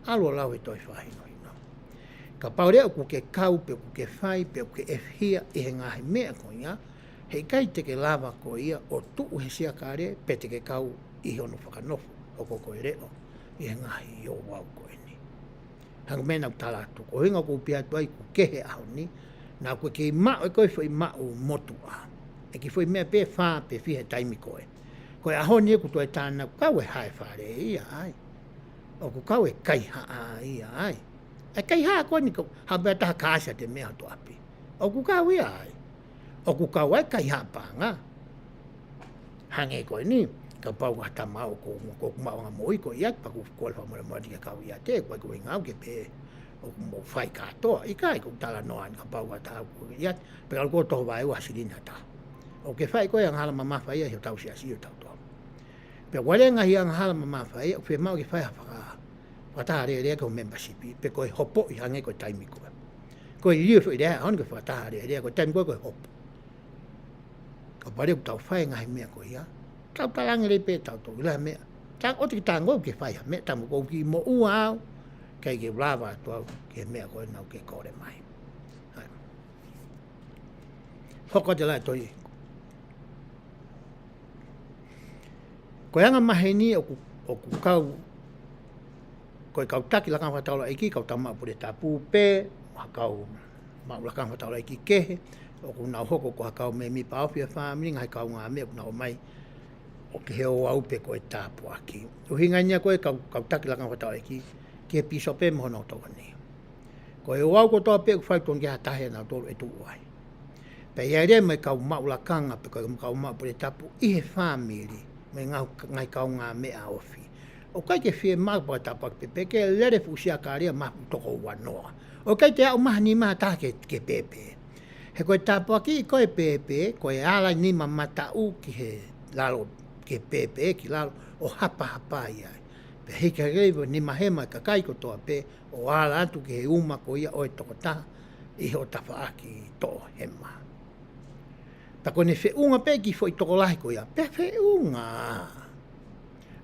Alo lau e toi whahino ino. Ka pau reo ku ke kau pe ku ke whai pe ku ke efhia i he ngahi mea ko ia. Hei kai te ke lava ko ia o tuu he sia kare pe te ke kau i hono whakanofo o ko koe reo i he ngahi i o wau koe ni. Hangu mena u talatu ko hinga ku pia tuai ku kehe aho ni na koe ke mao e koe fwoi mao motu aho. E ki fwoi mea pe wha pe fihe taimi koe. Koe aho ni e ku toi tāna kau e hae whare ia ai. O ku kau e kai haa ia ai. E kai haa koe ni habea taha kāsia te mea tu api. O ku kau ia ai. O ku kau ai kai haa pānga. Hange koe ni. Ka pau hata mau ko mau nga moi ko ia pa ku ko fa mo mo di ka ia te ko ko ngau ke pe o mo fai ka to i kai ko tala no an ka pau hata ku ia pe ko to vai wa silina ta o ke fai ko yang hala mama fai ia tau sia si tau to pe wale nga yang hala mama fai o pe mau ke fai fa ta re ko membership pe ko hopo i hange ko taimi ko i fo ide on ko fa ta re ko taimi ko hopo ka pare tau fai nga me ko ia tau talangi le pe tau tau ila mea. Tau o te tango ke whai ha mea tamu kou ki mo ua au. Kei ke ulawa atu au ke mea koe nau ke kore mai. Hoko te lai toi. Koe anga maheni o ku kau koe kau taki lakang whataula iki kau tamau pure tapu pe kau mau lakang whataula iki kehe o ku nau hoko ko hakau me mi paofia whamini ngai kau ngā mea ku nau mai o ke heo au pe koe tāpu aki. O hinga nia koe kau taki lakang whatau eki, ke piso pe mohono tō ni. Koe o au ko tō pe ku whai tōn ke hatahe nā tōru e tū ai. Pe ia rea mai kau mau lakanga pe koe kau mau pure tapu i he whamiri, mai ngai kau ngā mea ofi. O kai ke whie mau pua tapu aki pe ke lere fusia kārea mahu toko wanoa. O kai te au maha ni maha tā ke pepe. He koe tapu aki i koe pepe, koe ala ni mamata u ki he lalo ke pepe ki lalo o hapa ia. Pe hika reiwa ni mahema ka kai ko toa pe o ala atu ki he uma ko ia oe toko taha i ho tafa aki to hema. Ta kone fe unga pe ki foi toko lahi ko ia. Pe fe unga.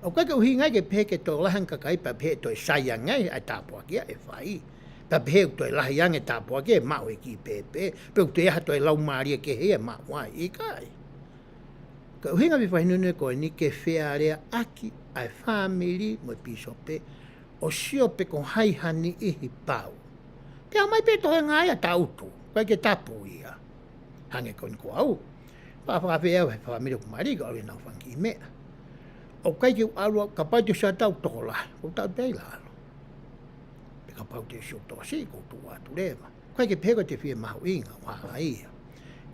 O kai ka uhi ngai ke pe ke toko lahi ka kai pa pe toi saya ngai ai tapu aki e whai. Pa pe toi lahi ange tapu aki e mau e ki pepe. Pe u te aha toi lau maria ke he e mau ai i kai. Ka uhinga mi whahinune koe ni ke whea rea aki ai whamiri mo piso pe o sio pe ko haihani ihi pau. Ke au mai pe tohe ngai a tautu, koe ke tapu ia. Hange koe ni ko au. Whawhawhawhea au he whamiri ku mariga ori nau whangi mea. O kai ke alua ka pai te sa tau toko lahi, ko tau tei lalo. Pe ka pau te sio toa si ko tu atu rewa. Koe ke peko te whie mahu inga, wahala ia.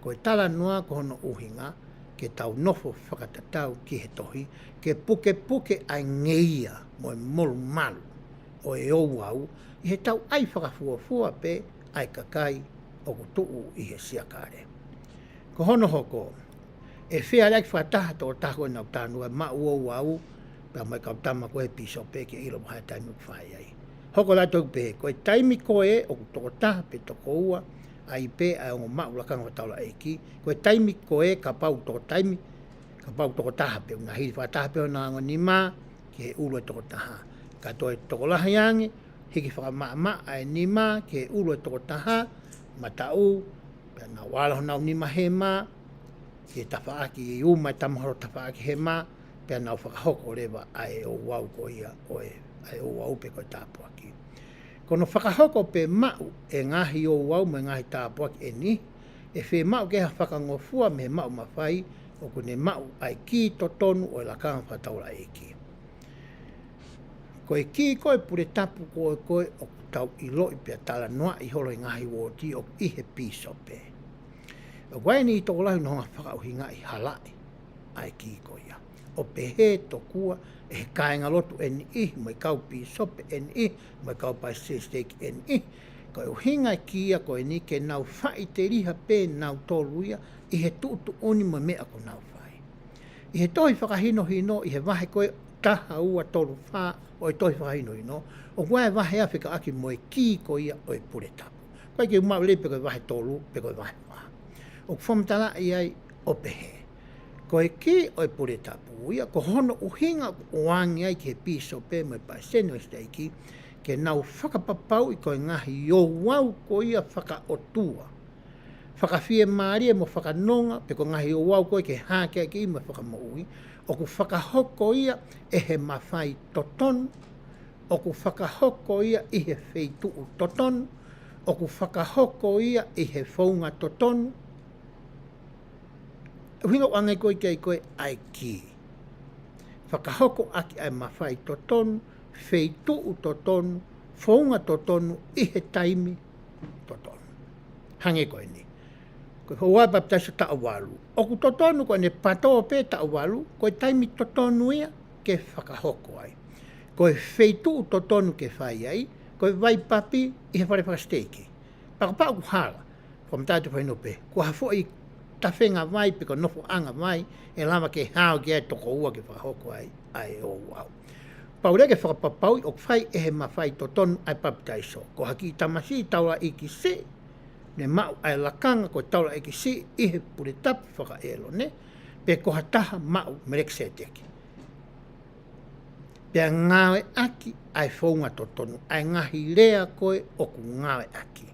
Koe tala noa ko hono uhinga, ke tau nofo whakatatau ki he tohi, ke puke ai ngeia mo e molu malu o e ou au, i he tau ai whakafuafua pe ai kakai o kutuu i he siakare. Ko hono hoko, e whea reik whataha tō tako e nau tānua ma uou au, pia mai kau tama koe piso pe ke ilo mahai taimu whai ai. hoko la tau pe ko taimi ko e o to ta pe to ko ua ai pe a o ma ula kanga taula eki ko taimi ko e ka pau to taimi ka pau to ta pe na hi fa ta pe na ngoni ma ke ulo to ta ka to la yangi hiki fa ma ai ni ma ke ulo to ta ma tau pe na wala na ni ma he ma ke ta fa ki u ma ta mo ta fa ki he ma pe na fa hoko leva ai o wau ko ia o e ai o wau pe ko ta po aki kono whakahoko pe mau e ngahi o wau me ngahi tāpua ki e ni, e whe mau ke ha whakangofua me mau mawhai o kune mau ai ki to tonu o la kanga whataura e ki. Ko e ki koe pure tapu koe o tau i loi pia tala noa i holo i ngahi wōti o ihe piso pe. O wai ni tō lahi nohonga whakauhinga i halai ai ki koe ia. O pe he to kua e kāinga lotu eni i, mai kau pi sope eni i, mai kau pai sesteki eni i. Ko e uhinga kia ko e ni ke nau whai te riha pe nau tōluia, i he tuutu oni mo mea ko nau whai. I he tohi whakahino hino, i he wahe koe taha ua tolu wha, o e tohi whakahino hino, o wae wahe a whika aki mo e ki ko ia o e pure tapu. Koe ke umau le pe koe wahe tolu, pe koe wahe wha. O whamtala i ai o pehe. Ko e ki o e pure tapu ia, ko hono uhinga o wangi ai ke piso pe mo e pa seno esteiki, ke nau whakapapau i koe ngahi o wau ko ia whakaotua. Whakawhie maaria mo whakanonga, pe ko ngahi o wau koe ke hākea ki mo whakamoui, o ku whakahoko ia e he mawhai toton, o ku whakahoko ia i he wheituu toton, o ku whakahoko ia i he whaunga toton, Wingo angai koe kei koe ai ki. Whakahoko aki ai mawhai totonu, wheituu totonu, whaunga totonu, i he taimi totonu. Hange koe ni. Koe hoa baptisa tauwalu. Oku totonu koe ne patoa pe tauwalu, koe taimi totonu ia ke whakahoko ai. Koe wheituu totonu ke whai ai, koe vai papi i he whare whakasteiki. Pakapau hala, whamtatu whainope, kua hafo i tawhenga vai pe ko nofo anga vai e lama ke hao ke ai toko ua ke whakahoko ai o wau. Paure ke whakapapau o whai e he mawhai to tonu ai papitaiso. Ko haki i tamasi taula i ki se, ne mau ai lakanga ko taula i ki se i he pure tapu whakaelo ne, pe ko hataha mau merek se teki. Pea ngawe aki ai whaunga to tonu, ai ngahi lea koe o ku ngawe aki.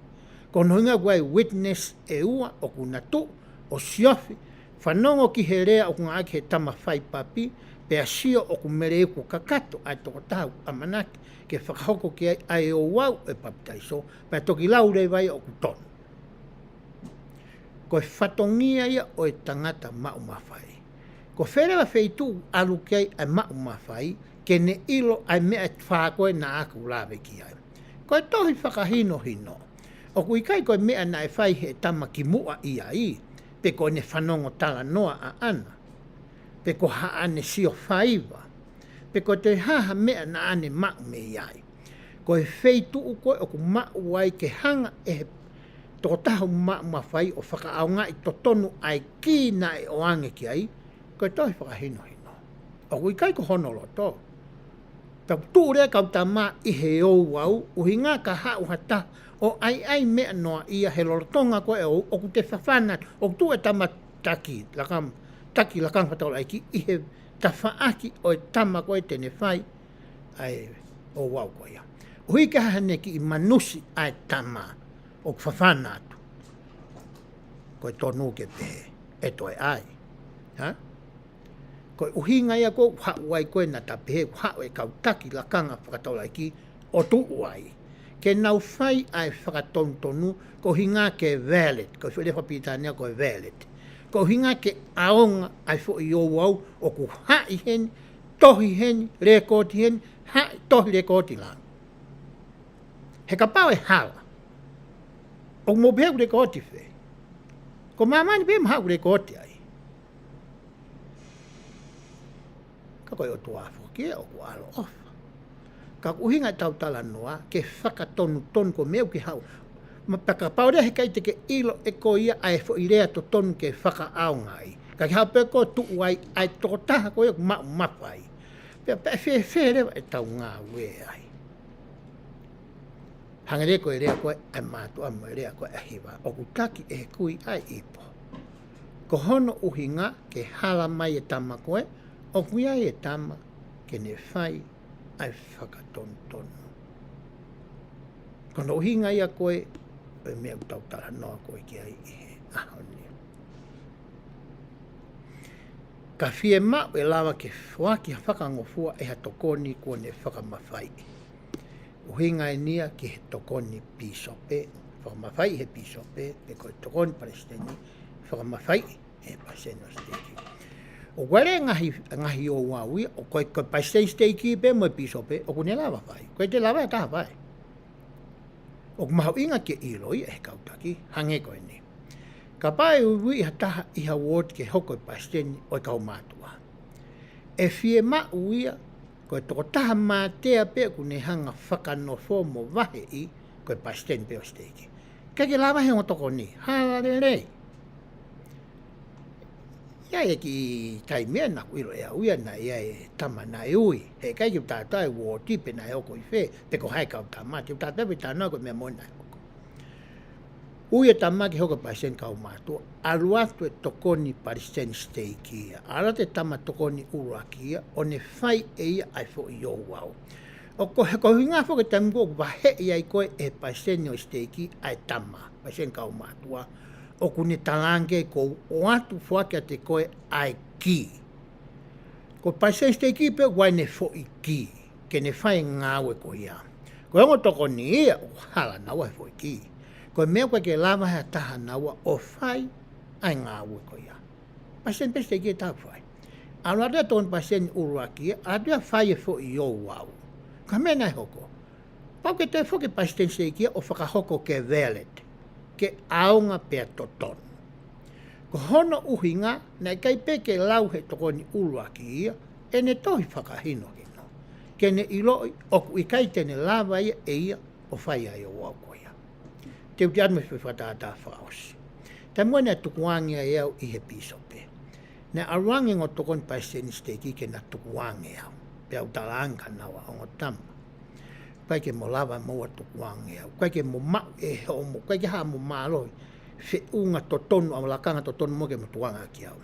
Ko nohinga koe witness e ua o ku natu, o siofi, whanongo ki he rea o kunga ake he tama whai papi, pea sio o ku mere eku kakato ai toko tahu amanaki, ke whakahoko ki ai o wau e papitaiso, pea toki lau rei vai o ku tonu. Ko e whatongia ia o e tangata mau mawhai. Ko wherewa wheitu alu ki ai mau mawhai, ke ne ilo ai mea whakoe na aku lawe ki ai. Ko e tohi whakahino hino. O ku ikai koe mea na e whai he tama ki mua i ai, pe ko ne whanongo tala noa a ana, pe ko haane sio whaiva, pe ko te haha mea na ane mau me iai. Ko e wheitu u koe o ku mau wai ke hanga e toko tahu mau mawhai o whakaaunga i totonu ai ki na e oange ki ai, ko e tohi whakahino hino. O ku ikai ko honolo to. Tau tūrea kau ta mā i he o wau, uhi ngā ka hau hata, o ai mea noa ia he lorotonga koe o ku te whawhana, o tu e tama taki lakam whataura aiki, i he tawhaaki o e tama koe tene whai, ai o wau koe ia. Hui ka hane ki i manusi ai tama, o ku whawhana atu, koe tonu ke pehe, e toi ai. Ha? Koe uhinga ia ko hau ai koe na tapehe, hau e kau taki lakanga whakataura aiki, o tu uai. Ke nau whai ai whakatontonu, ko hinga ke valid, ko while whapitania ko valid. Ko hinga ke aonga ai fo i o wau, o ku hai hen, tohi hen, rekoti hen, hai tohi rekoti lang. He ka pau e hala. O mo beha ku rekoti whe. Ko mamani beha maha ku rekoti ai. Ka koe o tuafo kia o ku alo ofa. Ka uhinga tau tala noa, ke whakatonu tonu ko meu ki hau. Ma paka paurea he kai te ke ilo e ko ia ai fo i rea to tonu ke whakaaunga ai. Ka ki hau pe ko tuu ai toko taha ko ia ku mau mawhai. Pea pe rewa e tau ngā ue ai. Hangere koe rea koe ai mātua mo rea koe ahiwa. O kutaki e kui ai ipo. Ko hono uhinga ke hala mai e tama koe, o kui ai e tama ke ne whai ai whakatontonu. Kono uhinga ia koe, e mea utautara noa koe ki ai i he ahoni. Ka fie mau e lawa ke whaki whakangofua e ha tokoni kua ne whakamawhai. Uhinga e nia ki he tokoni pisope, whakamawhai he pisope, e koe tokoni palestini, whakamawhai e paseno steki. O wale ngahi o wawi, o koe palestini steki pe mo e pisope, o kune lawa whai. Koe te lawa e taha whai. O mahau inga ke iloi e kautaki, hange koe ni. Ka pae ui ha taha iha ward ke hoko i palestini o i kau mātua. E fie ma uia, koe toko taha mātea pe kune hanga whakanofo mo wahe i koe palestini pe o steki. Kake lawa he o toko ni, hala rei. Ia e ki tai mea na kuiro e auia na ia e tama na e ui. He kai ki tātai wo tipe na e oko i whē, pe ko hai kau tamati. Tātai pe tāna koe mea mona e oko. Ui e tamaki hoko paisen kau mātua. Alu atu e tokoni Palestine steki ia. Ara te tama tokoni uraki ia, o ne whai e ia ai fo i o wau. O ko he ko hinga fo ke tamu ko wahe ia i koe e Palestine o steki ai tama. Paisen kau mātua. O kune talange ko o atu fuake te koe ai ki. Ko paisen steki pe wai ne fo i ki, ke ne whai ngāwe ko ia. Ko ongo toko ni ia, o hala nawa e fo i ki. Ko mea koe ke lava hea taha nawa o whai ai ngāwe ko ia. Paisen pe steki e tau whai. Alo atea ton paisen uruaki, atea whai e fo i o wau. Ka mea nai hoko. Pau ke te fo ke paisen steki o whakahoko ke velet. Ke aonga pea totonu. Ko hono uhinga, nei kai pe ke lau he tokoni uruaki ia, e ne tohi whakahino hino. Ke ne iloi, oku i kai tene lava ia e ia, o whai ai o wauko ia. Te uti anu me whatata whaosi. Tai mua nea tukuangia e au i he pisope. Ne aruangi ngo tokoni paiseni steki ke na tukuangi au. Pe au talanga nawa o ngotama. Kai ke mo lava mo atu kuange au. Kai ke mo mau e homo. Kai ke haa mo maaloi. Fe unga totonu au lakanga totonu mo ke mo tuanga ki au.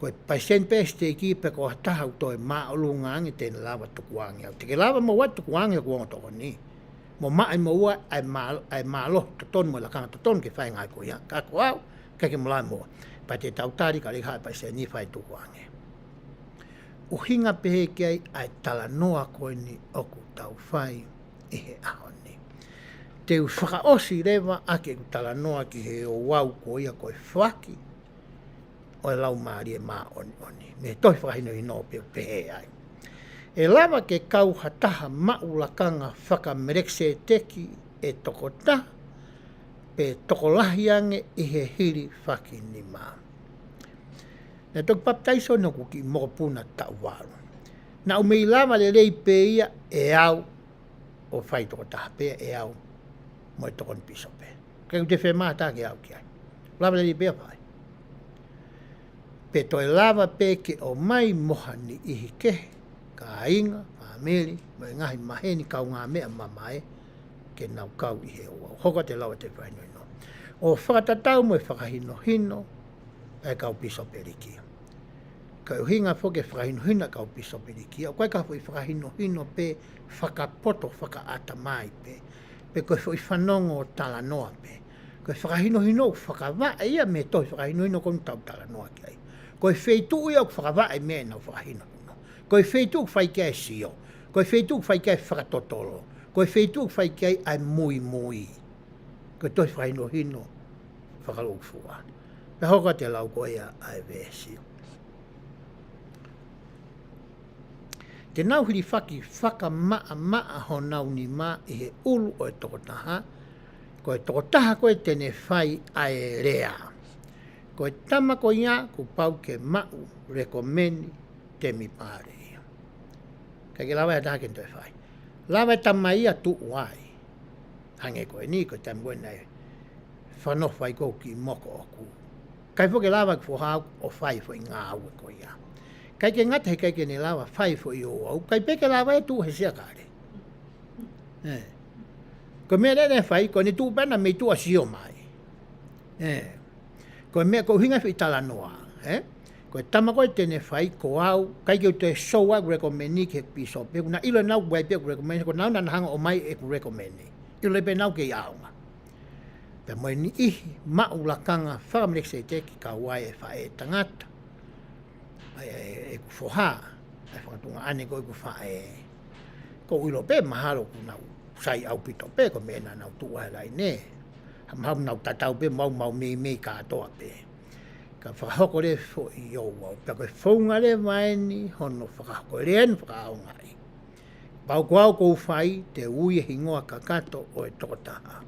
Koe paisen peste ki pe ko taha utoi maa olunga ange tene lava tu kuange au. Teke lava mo watu kuange kuonga toko ni. Mo maa ai mo ua ai maalo totonu mo lakanga totonu ke whai ngai ko ia. Kako au. Kai ke mo lai mo. Pa te tautari ka liha paisen ni whai tu kuange. Uhinga pehe kei ai tala noa koe ni oku tau whai i he ahoni. Te whakaosi rewa ake ku tala noa ki he o wau ko ia koe whaki o e lau maari e maa oni. Me toi whakahino i no pehe ai. E lava ke kau hataha maulakanga whakamerekse teki e toko ta pe toko lahi ange i he hiri whaki ni maa. Na tok baptaiso no kuki mokopuna tau waru. Na umei lava le rei pe ia e au o whai toko taha pe e au mo e toko ni piso pe. Kei te whē mātā ke au ki ai. Lava le rei pe a whai. Pe toi lava pe ke o mai mohani ihi kehe, ka inga, pāmeri, mai ngahi maheni kau ngā mea mamae ke nau kau i he o au. Hoka te lawa te whainoi no. O whakatatau mo e whakahino hino, e kau piso perikia. Ka uhinga foke whakahino hina kau piso perikia. O koe ka fui whakahino hino pe whakapoto whakaata mai pe. Pe koe fui whanongo tala noa pe. Koe whakahino hino whakawaa ia me toi whakahino hino konu tau tala noa ki ai. Koe wheitu ia whakawaa e me nau whakahino hino. Koe wheitu whai kia e sio. Koe wheitu whai kia e whakatotolo. Koe wheitu whai kia e mui mui. Koe toi whakahino hino whakalufua. Me hoka te lau koe a ai vēsio. Te nau hiri whaki whaka maa ho nau ni maa i he ulu o e tokotaha. Koe tokotaha koe tene whai ai rea. Koe tama ko ia ku pau ke mau rekomeni te mi pare ia. Ka ke lawa e taha ke toi whai. Lawa e tama ia tu uai. Hange koe ni koe tamu wena e whanowhai kou ki moko o ku. Kai fo ke lava ki hau o whai fo i ngā aue ko ia. Kai ke ngata he kai ke ne lava whai fo i o au. Kai peke lava e tu he sia kāre. Ko mea ne fai ko ni tu bana me tu asio mai. Ko mea ko hinga fi tala noa, ko tama ko tene fai ko au kai ke te show up recommend ke piso pe na ilo na wai pe recommend ko na hanga o mai e recommend. Ilo pe na ke au. Pe mo ni I ma ulakanga family se te ki ka wai e fa e tangata. E ku foha, e whakatunga ane ko ku fa e ko ilo pe mahalo ku nau sai au pito pe ko me na nau tua lai ne. Ham nau tatau pe mau me ka toa pe. Ka whakahoko le fo I o wau. Pea koe whaunga le mai ni hono whakahoko le anu whakaonga I. Pau koau kou whai te ui e hingoa kakato o e tokotaha.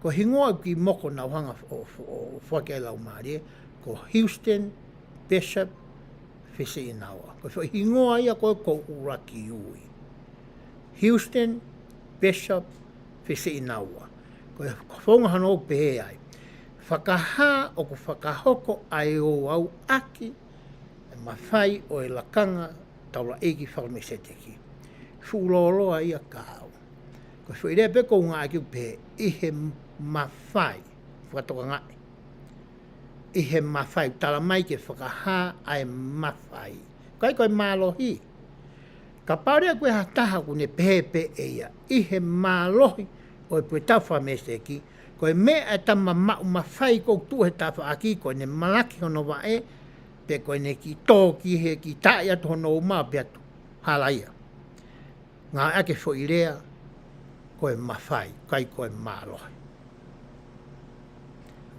Ko hingoa ki moko na whanga o whake lau maare, ko Houston Bishop Fese Inawa. Ko whai hingoa ia koe ko uraki ui. Houston Bishop Fese Inawa. Ko whaunga hano pe ai. Whakaha o ku whakahoko ai o au aki e mawhai o e lakanga taula eki whakameseteki. Fuloloa ia kāu. Ko whaerea pe ko ngā ki pe ihe mawhai whakatoka ngai. Ihe mawhai tala mai ke whakaha ai mawhai. Kai koe mālohi. Ka paurea koe hataha ku ne pepe e ia. Ihe mālohi o e pue tau whakameseki. Koe mea e tama mau mawhai kou tuhe tawha aki, koe ne malaki hono wae, pe koe ne ki tōki he ki tae atu hono umā pe atu, halaia. Ngā ake whoirea, koe mawhai, kai koe mālohi.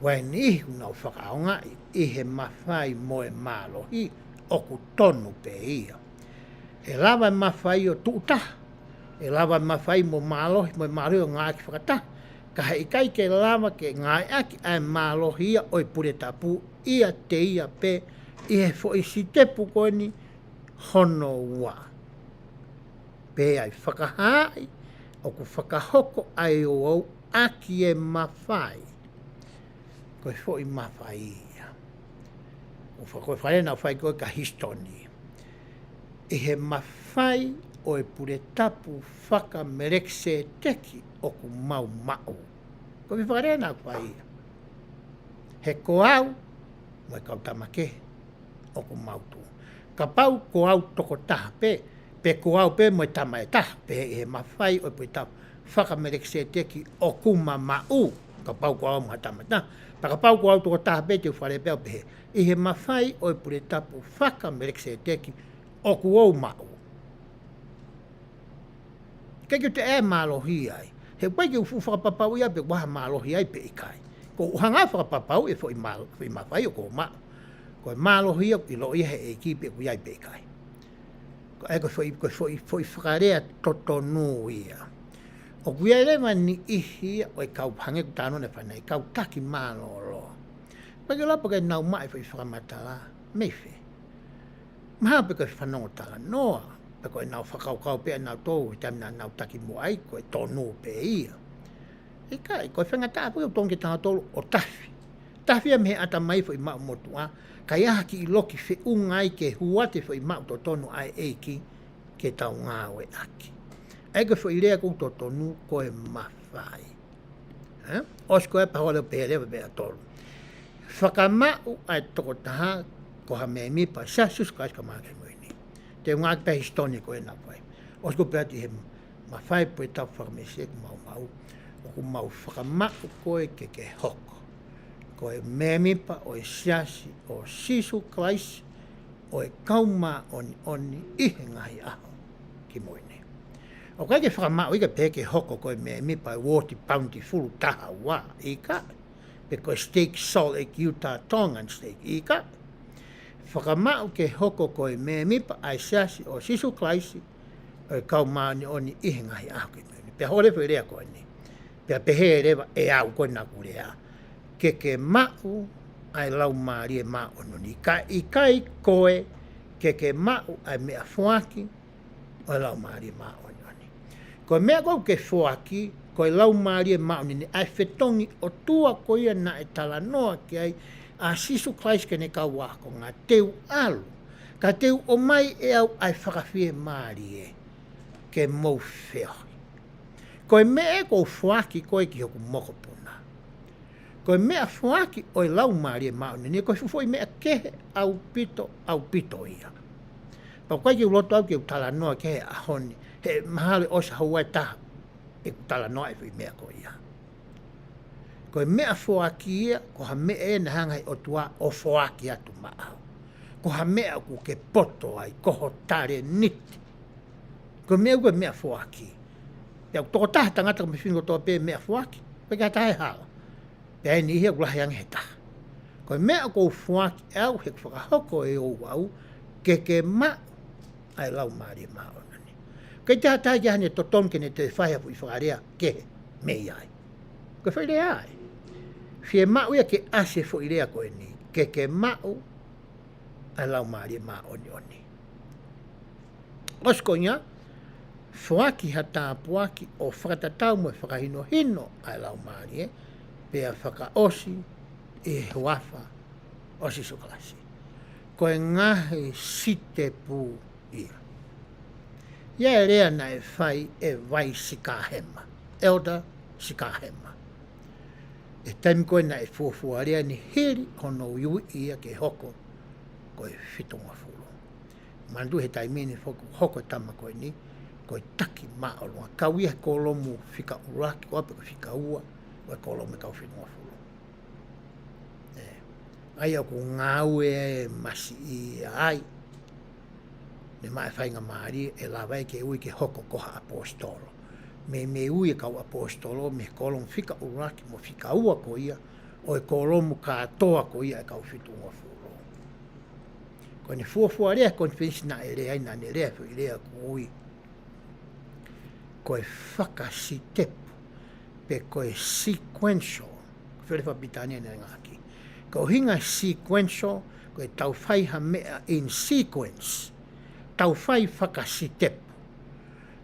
Wai ni unau whakaonga I he mawhai moe mālohi, oku tonu pe ia. E lawa mawhai o tuutaha, e lawa mawhai mo mālohi, mo mālohi o ngā ake whakataha, ka hei kai ke lama ke ngai aki ai mālohia oi pure tapu ia te ia pe I he fo I si tepu koe ni hono ua. Pe ai whakahai o ku whakahoko ai o au aki e mawhai. Koe fo I mawhai ia. O whakoe whae na whai koe ka histoni. I he mawhai o e pure tapu whakamerekse teki o ku mau. Ko mi whakarea nā kua ia. He koau, mo e kau tamake, o ku mautu. Ka pau koau toko taha pe koau pe mo e tama e taha, pe he mawhai o e pui tau whakamerekse teki o ku mau, ka pau koau mo tama taha. Pa ka pau koau toko taha pe te whare peo pe I he mawhai o e pui tapu whakamerekse teki o ku au mau. Kei te e mālohi ai. He wai ki ufu whakapapau ia pe waha mālohi ai pe I kai. Ko uhanga whakapapau e fo I mawhai o ko maa. Ko e mālohi au I lo ia he e ki pe ku iai pe I kai. Ko e ko foi whakarea totonu ia. O ku iai lewa ni ihi o e kau hange ku tāno ne whanei, kau taki mālolo. Pake lapa kai nau mai foi whakamatala, meife. Maha pe kai whanongo tala noa. Pe koe nau whakaukau pe nau tōu, tamina nau taki mo ai, koe tonu pe ia. E kai, koe whangata apu o tongi tanga tolu o tafi. Tafi a mehe ata mai fo I mau motua, kai aha ki I loki whi ungai ke huate fo I mau to tonu ai eiki, ke tau ngāwe aki. Ege fo I rea kou to tonu koe mawhai. Os koe pahole pe rewa pe a tolu. Whakamau ai toko taha, koha me mi pa sasus kai ka māke mo. Te ngā pe histoni ko e nā pai. Osko pēr ti he mawhai po e tau whakamesek mau. O ku mau whakamau koe ke hoko. Ko e memipa o e siasi o sisu klaisi o e kauma oni ihe ngahi aho ki moine. O kai ke whakamau ika pē ke hoko ko e memipa e woti pounti fulu taha wā ika. Pe ko e steak sol e ki Utah Tongan steak ika. Whakamau ke hoko koe me mipa ai siasi o sisu klaisi o e kau maani o ni ihe ngahi aho ki meni. Pea hore whi rea koe ni. Pea pehe rewa e au koe na kurea. Ke mau ai lau maari e maa ono ni. Ka I kai koe ke mau ai mea fuaki o lau maari e maa ono ni. Koe mea kou ke fuaki koe lau maari e maa ono ni. Ai whetongi o tua koe na e tala noa ki ai a sisu klaisi ke ne kau wako ngā teu alu. Ka teu o mai e au ai whakawhie maari e ke mou wheoi. Koe mea ko fuaki koe ki hoku moko puna. Koe mea fuaki o lau maari e maone, ni koe fufoi mea kehe au pito ia. Pa koe ki uloto au ki u tala noa kehe ahoni, he mahale osa hauai taha, e ku tala noa e fui mea ko ia. Koe mea fuaki ia, ko ha mea e na hangai o tua o fuaki atu maau. Ko ha mea ku ke poto ai, koho tare niti. Koe mea fuaki. Ia toko taha tangata ka mawhingo toa pe mea fuaki, koe kia tahe hala. Pea e ni hia kulahi ange he taha. Koe mea kou fuaki au he whakahoko e o au, ke ma ai lau maari e maonani. Koe taha taha kia hane toton kene te whaiha pu i whakarea ke mei ai. Koe whairea ai. Fie mau ia ke ase fo irea koe ni, ke mau ai lau maari e maoni oni. Osko ia, fuaki hata puaki o whakatatau mo e whakahino hino ai lau maari e, pea whakaosi e huafa osi sukalasi. Koe ngahe site pu ia. Ia e rea na e whai e vai sikahema. Elda sikahema. E taimi koe na e fuafuarea ni hiri hono iui ia ke hoko koe whitunga fulu. Mandu he taimini hoko tama koe ni, koe taki maolunga. Kau ia kolomu whika uraki, ko ape ko whika ua, koe kolomu kau whitunga fulu. Ai au ku ngau e masi i ai. Ne mai whainga maari e lawai ke ui ke hoko koha apostolo. Me ui e kau apostolo, me kolomu whika uraki mo whika ua ko ia, o e kolomu katoa ko ia e kau whitunga fulu. Koe ne fuafua rea konfensi na e rea ina ne rea fu i rea ku ui. Koe whakasitepu, pe koe sequential, where whapitania ne ngaki. Ko hinga sequential, koe tau whai ha mea in sequence, tau whai whakasitepu.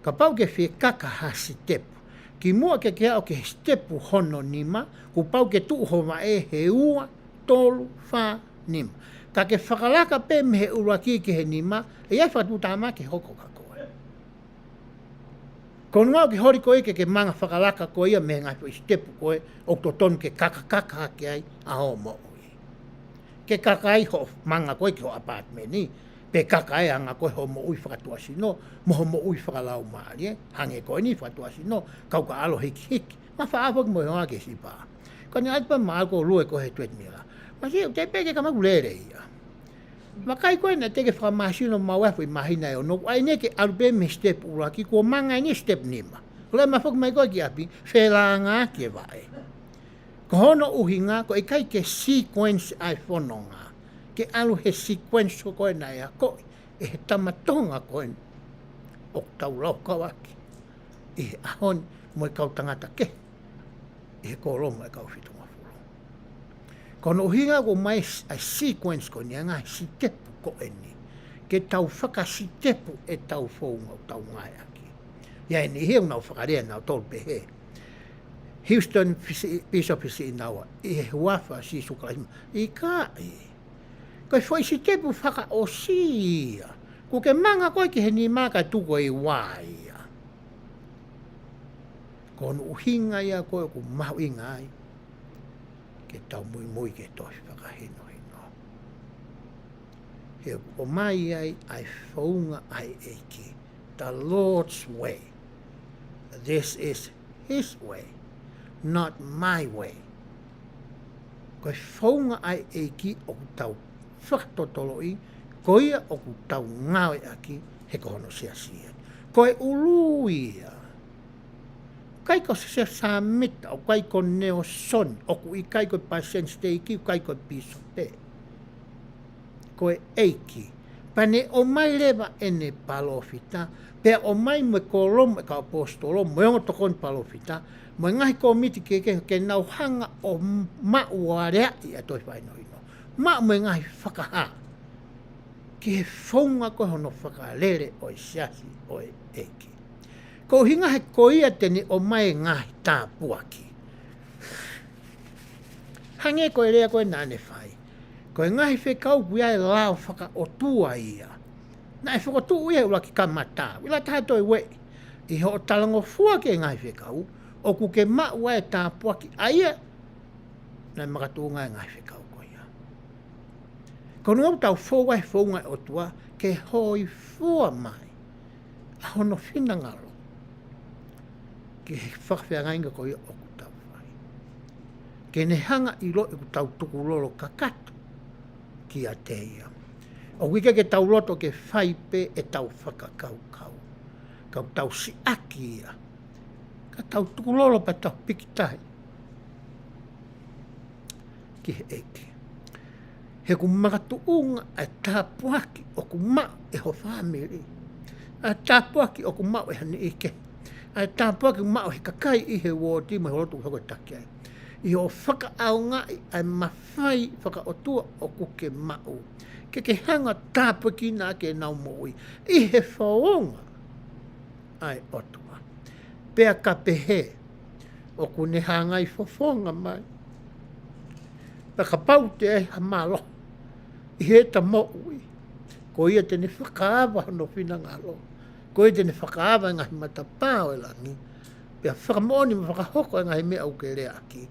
Ka pau ke whi kaka ha sitepu, ki mua ke au ke stepu hono nima, ku pau ke tuuhoma e he ua, tolu, wha, nima. Ka ke whakalaka pe me he uraki ke he nima, e ai whatutama ke hoko ka koe. Ko ngau ke hori koe ke manga whakalaka koe ia me ngai po stepu koe, o to ton ke kaka ke ai, aho mo ui. Ke kaka ai ho manga koe ke ho apartment ni, pe kaka e anga koe ho mo ui whakatuasi no, mo ho mo ui whakalau maari, hange koe ni whakatuasi no, kau ka alo hiki. Ma whaafok mo hoa ke sipa. Ko ni atpa maa ko lue ko he tuet mila. Ma si, te peke ka magulere ia. Ma kai koe na teke whamasino mawafu i mahina e ono, ai neke alupe me step uraki, ko manga ni step nima. Kule ma fok mai koe ki api, whelanga ke vae. Ko hono uhinga, ko e kai ke sequence ai whanonga. Ke alu he sequence koe na ea koe, e he tamatonga koe, o tau lau kawaki. E he ahon, mo e kau tangata ke, e he kōroma e kau whitunga furu. Kono uhinga ko mai a sequence koe ni anga si tepu koe ni, ke tau whaka si tepu e tau whaunga o tau ngai aki. Ia e ni heu nau whakarea nau tolpe he. Houston Bishop i naua, i he huafa si sukalima, i ka e. Koe foi si tepu whaka o sia. Ko ke manga koe ke he ni maka tuko i waia. Kono uhinga ia koe ku mahu inga ai. Ke tau mui ke tohi whakahino hino. He o mai ai whaunga ai eiki. The Lord's way. This is His way, not my way. Koe whaunga ai eiki o tau whakatotoloi, koia o ku tau ngawe aki, he kohono sia sia. Koe uluia. Kai ko se sa mita, o kai ko neo son, o ku i kai ko pasen steiki, o kai ko piso pe. Koe eiki. Pane o mai lewa ene palofita, pe o mai me kolom e ka apostolo, mo yongo tokon palofita, mo ngahi ko miti ke nau hanga o mauarea i a toi whaino. Ma me ngai whakaha. Ke whaunga koe hono whakalere o i siasi o e eki. Ko hinga he koia tene o mai ngahi tā puaki. Hange koe rea koe nane whai. Koe ngahi whekau pia e lao whaka o tua ia. Na e whakatua ia ula ki kamata. Wila taha toi we. I ho talango fua ke ngai whekau, o ku ke mau e tā puaki aia, nai makatu ngai ngai whekau ko ia. Kono au tau fōwai fōngai o tua, ke hoi fua mai, a hono whina ngalo, ke whakawhia ngainga ko ia o ku tau whai. Ke ne hanga i lo i ku tau tuku lolo kakatu, ki a te ia. O wika ke tau loto ke whaipe e tau whakakau kau. Kau tau si aki ia. Ka tau tukulolo pa tau pikitai. Ki he eke. He ku makatu unga a tāpuaki o ku mau e ho whamiri. A tāpuaki o ku mau e hani ike. A tāpuaki o mau he kakai i he wōti mai horotu hoko takiai. I ho whaka au ngai ai mawhai whaka o tua o kuke mau. Ke hanga tāpuaki nā ke nau moi. I he whaonga. Ai otua. Pea ka pehe o kune hangai fofonga mai. Paka pau te e hamalo. I he ta moui. Ko ia tene whakaawa no whina ngalo. Ko ia tene whakaawa ngahi matapao e langi. Pea whakamoni ma whakahoko ngahi mea au ke rea aki.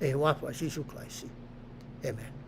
E wafa Sisu Klaisi. Amen.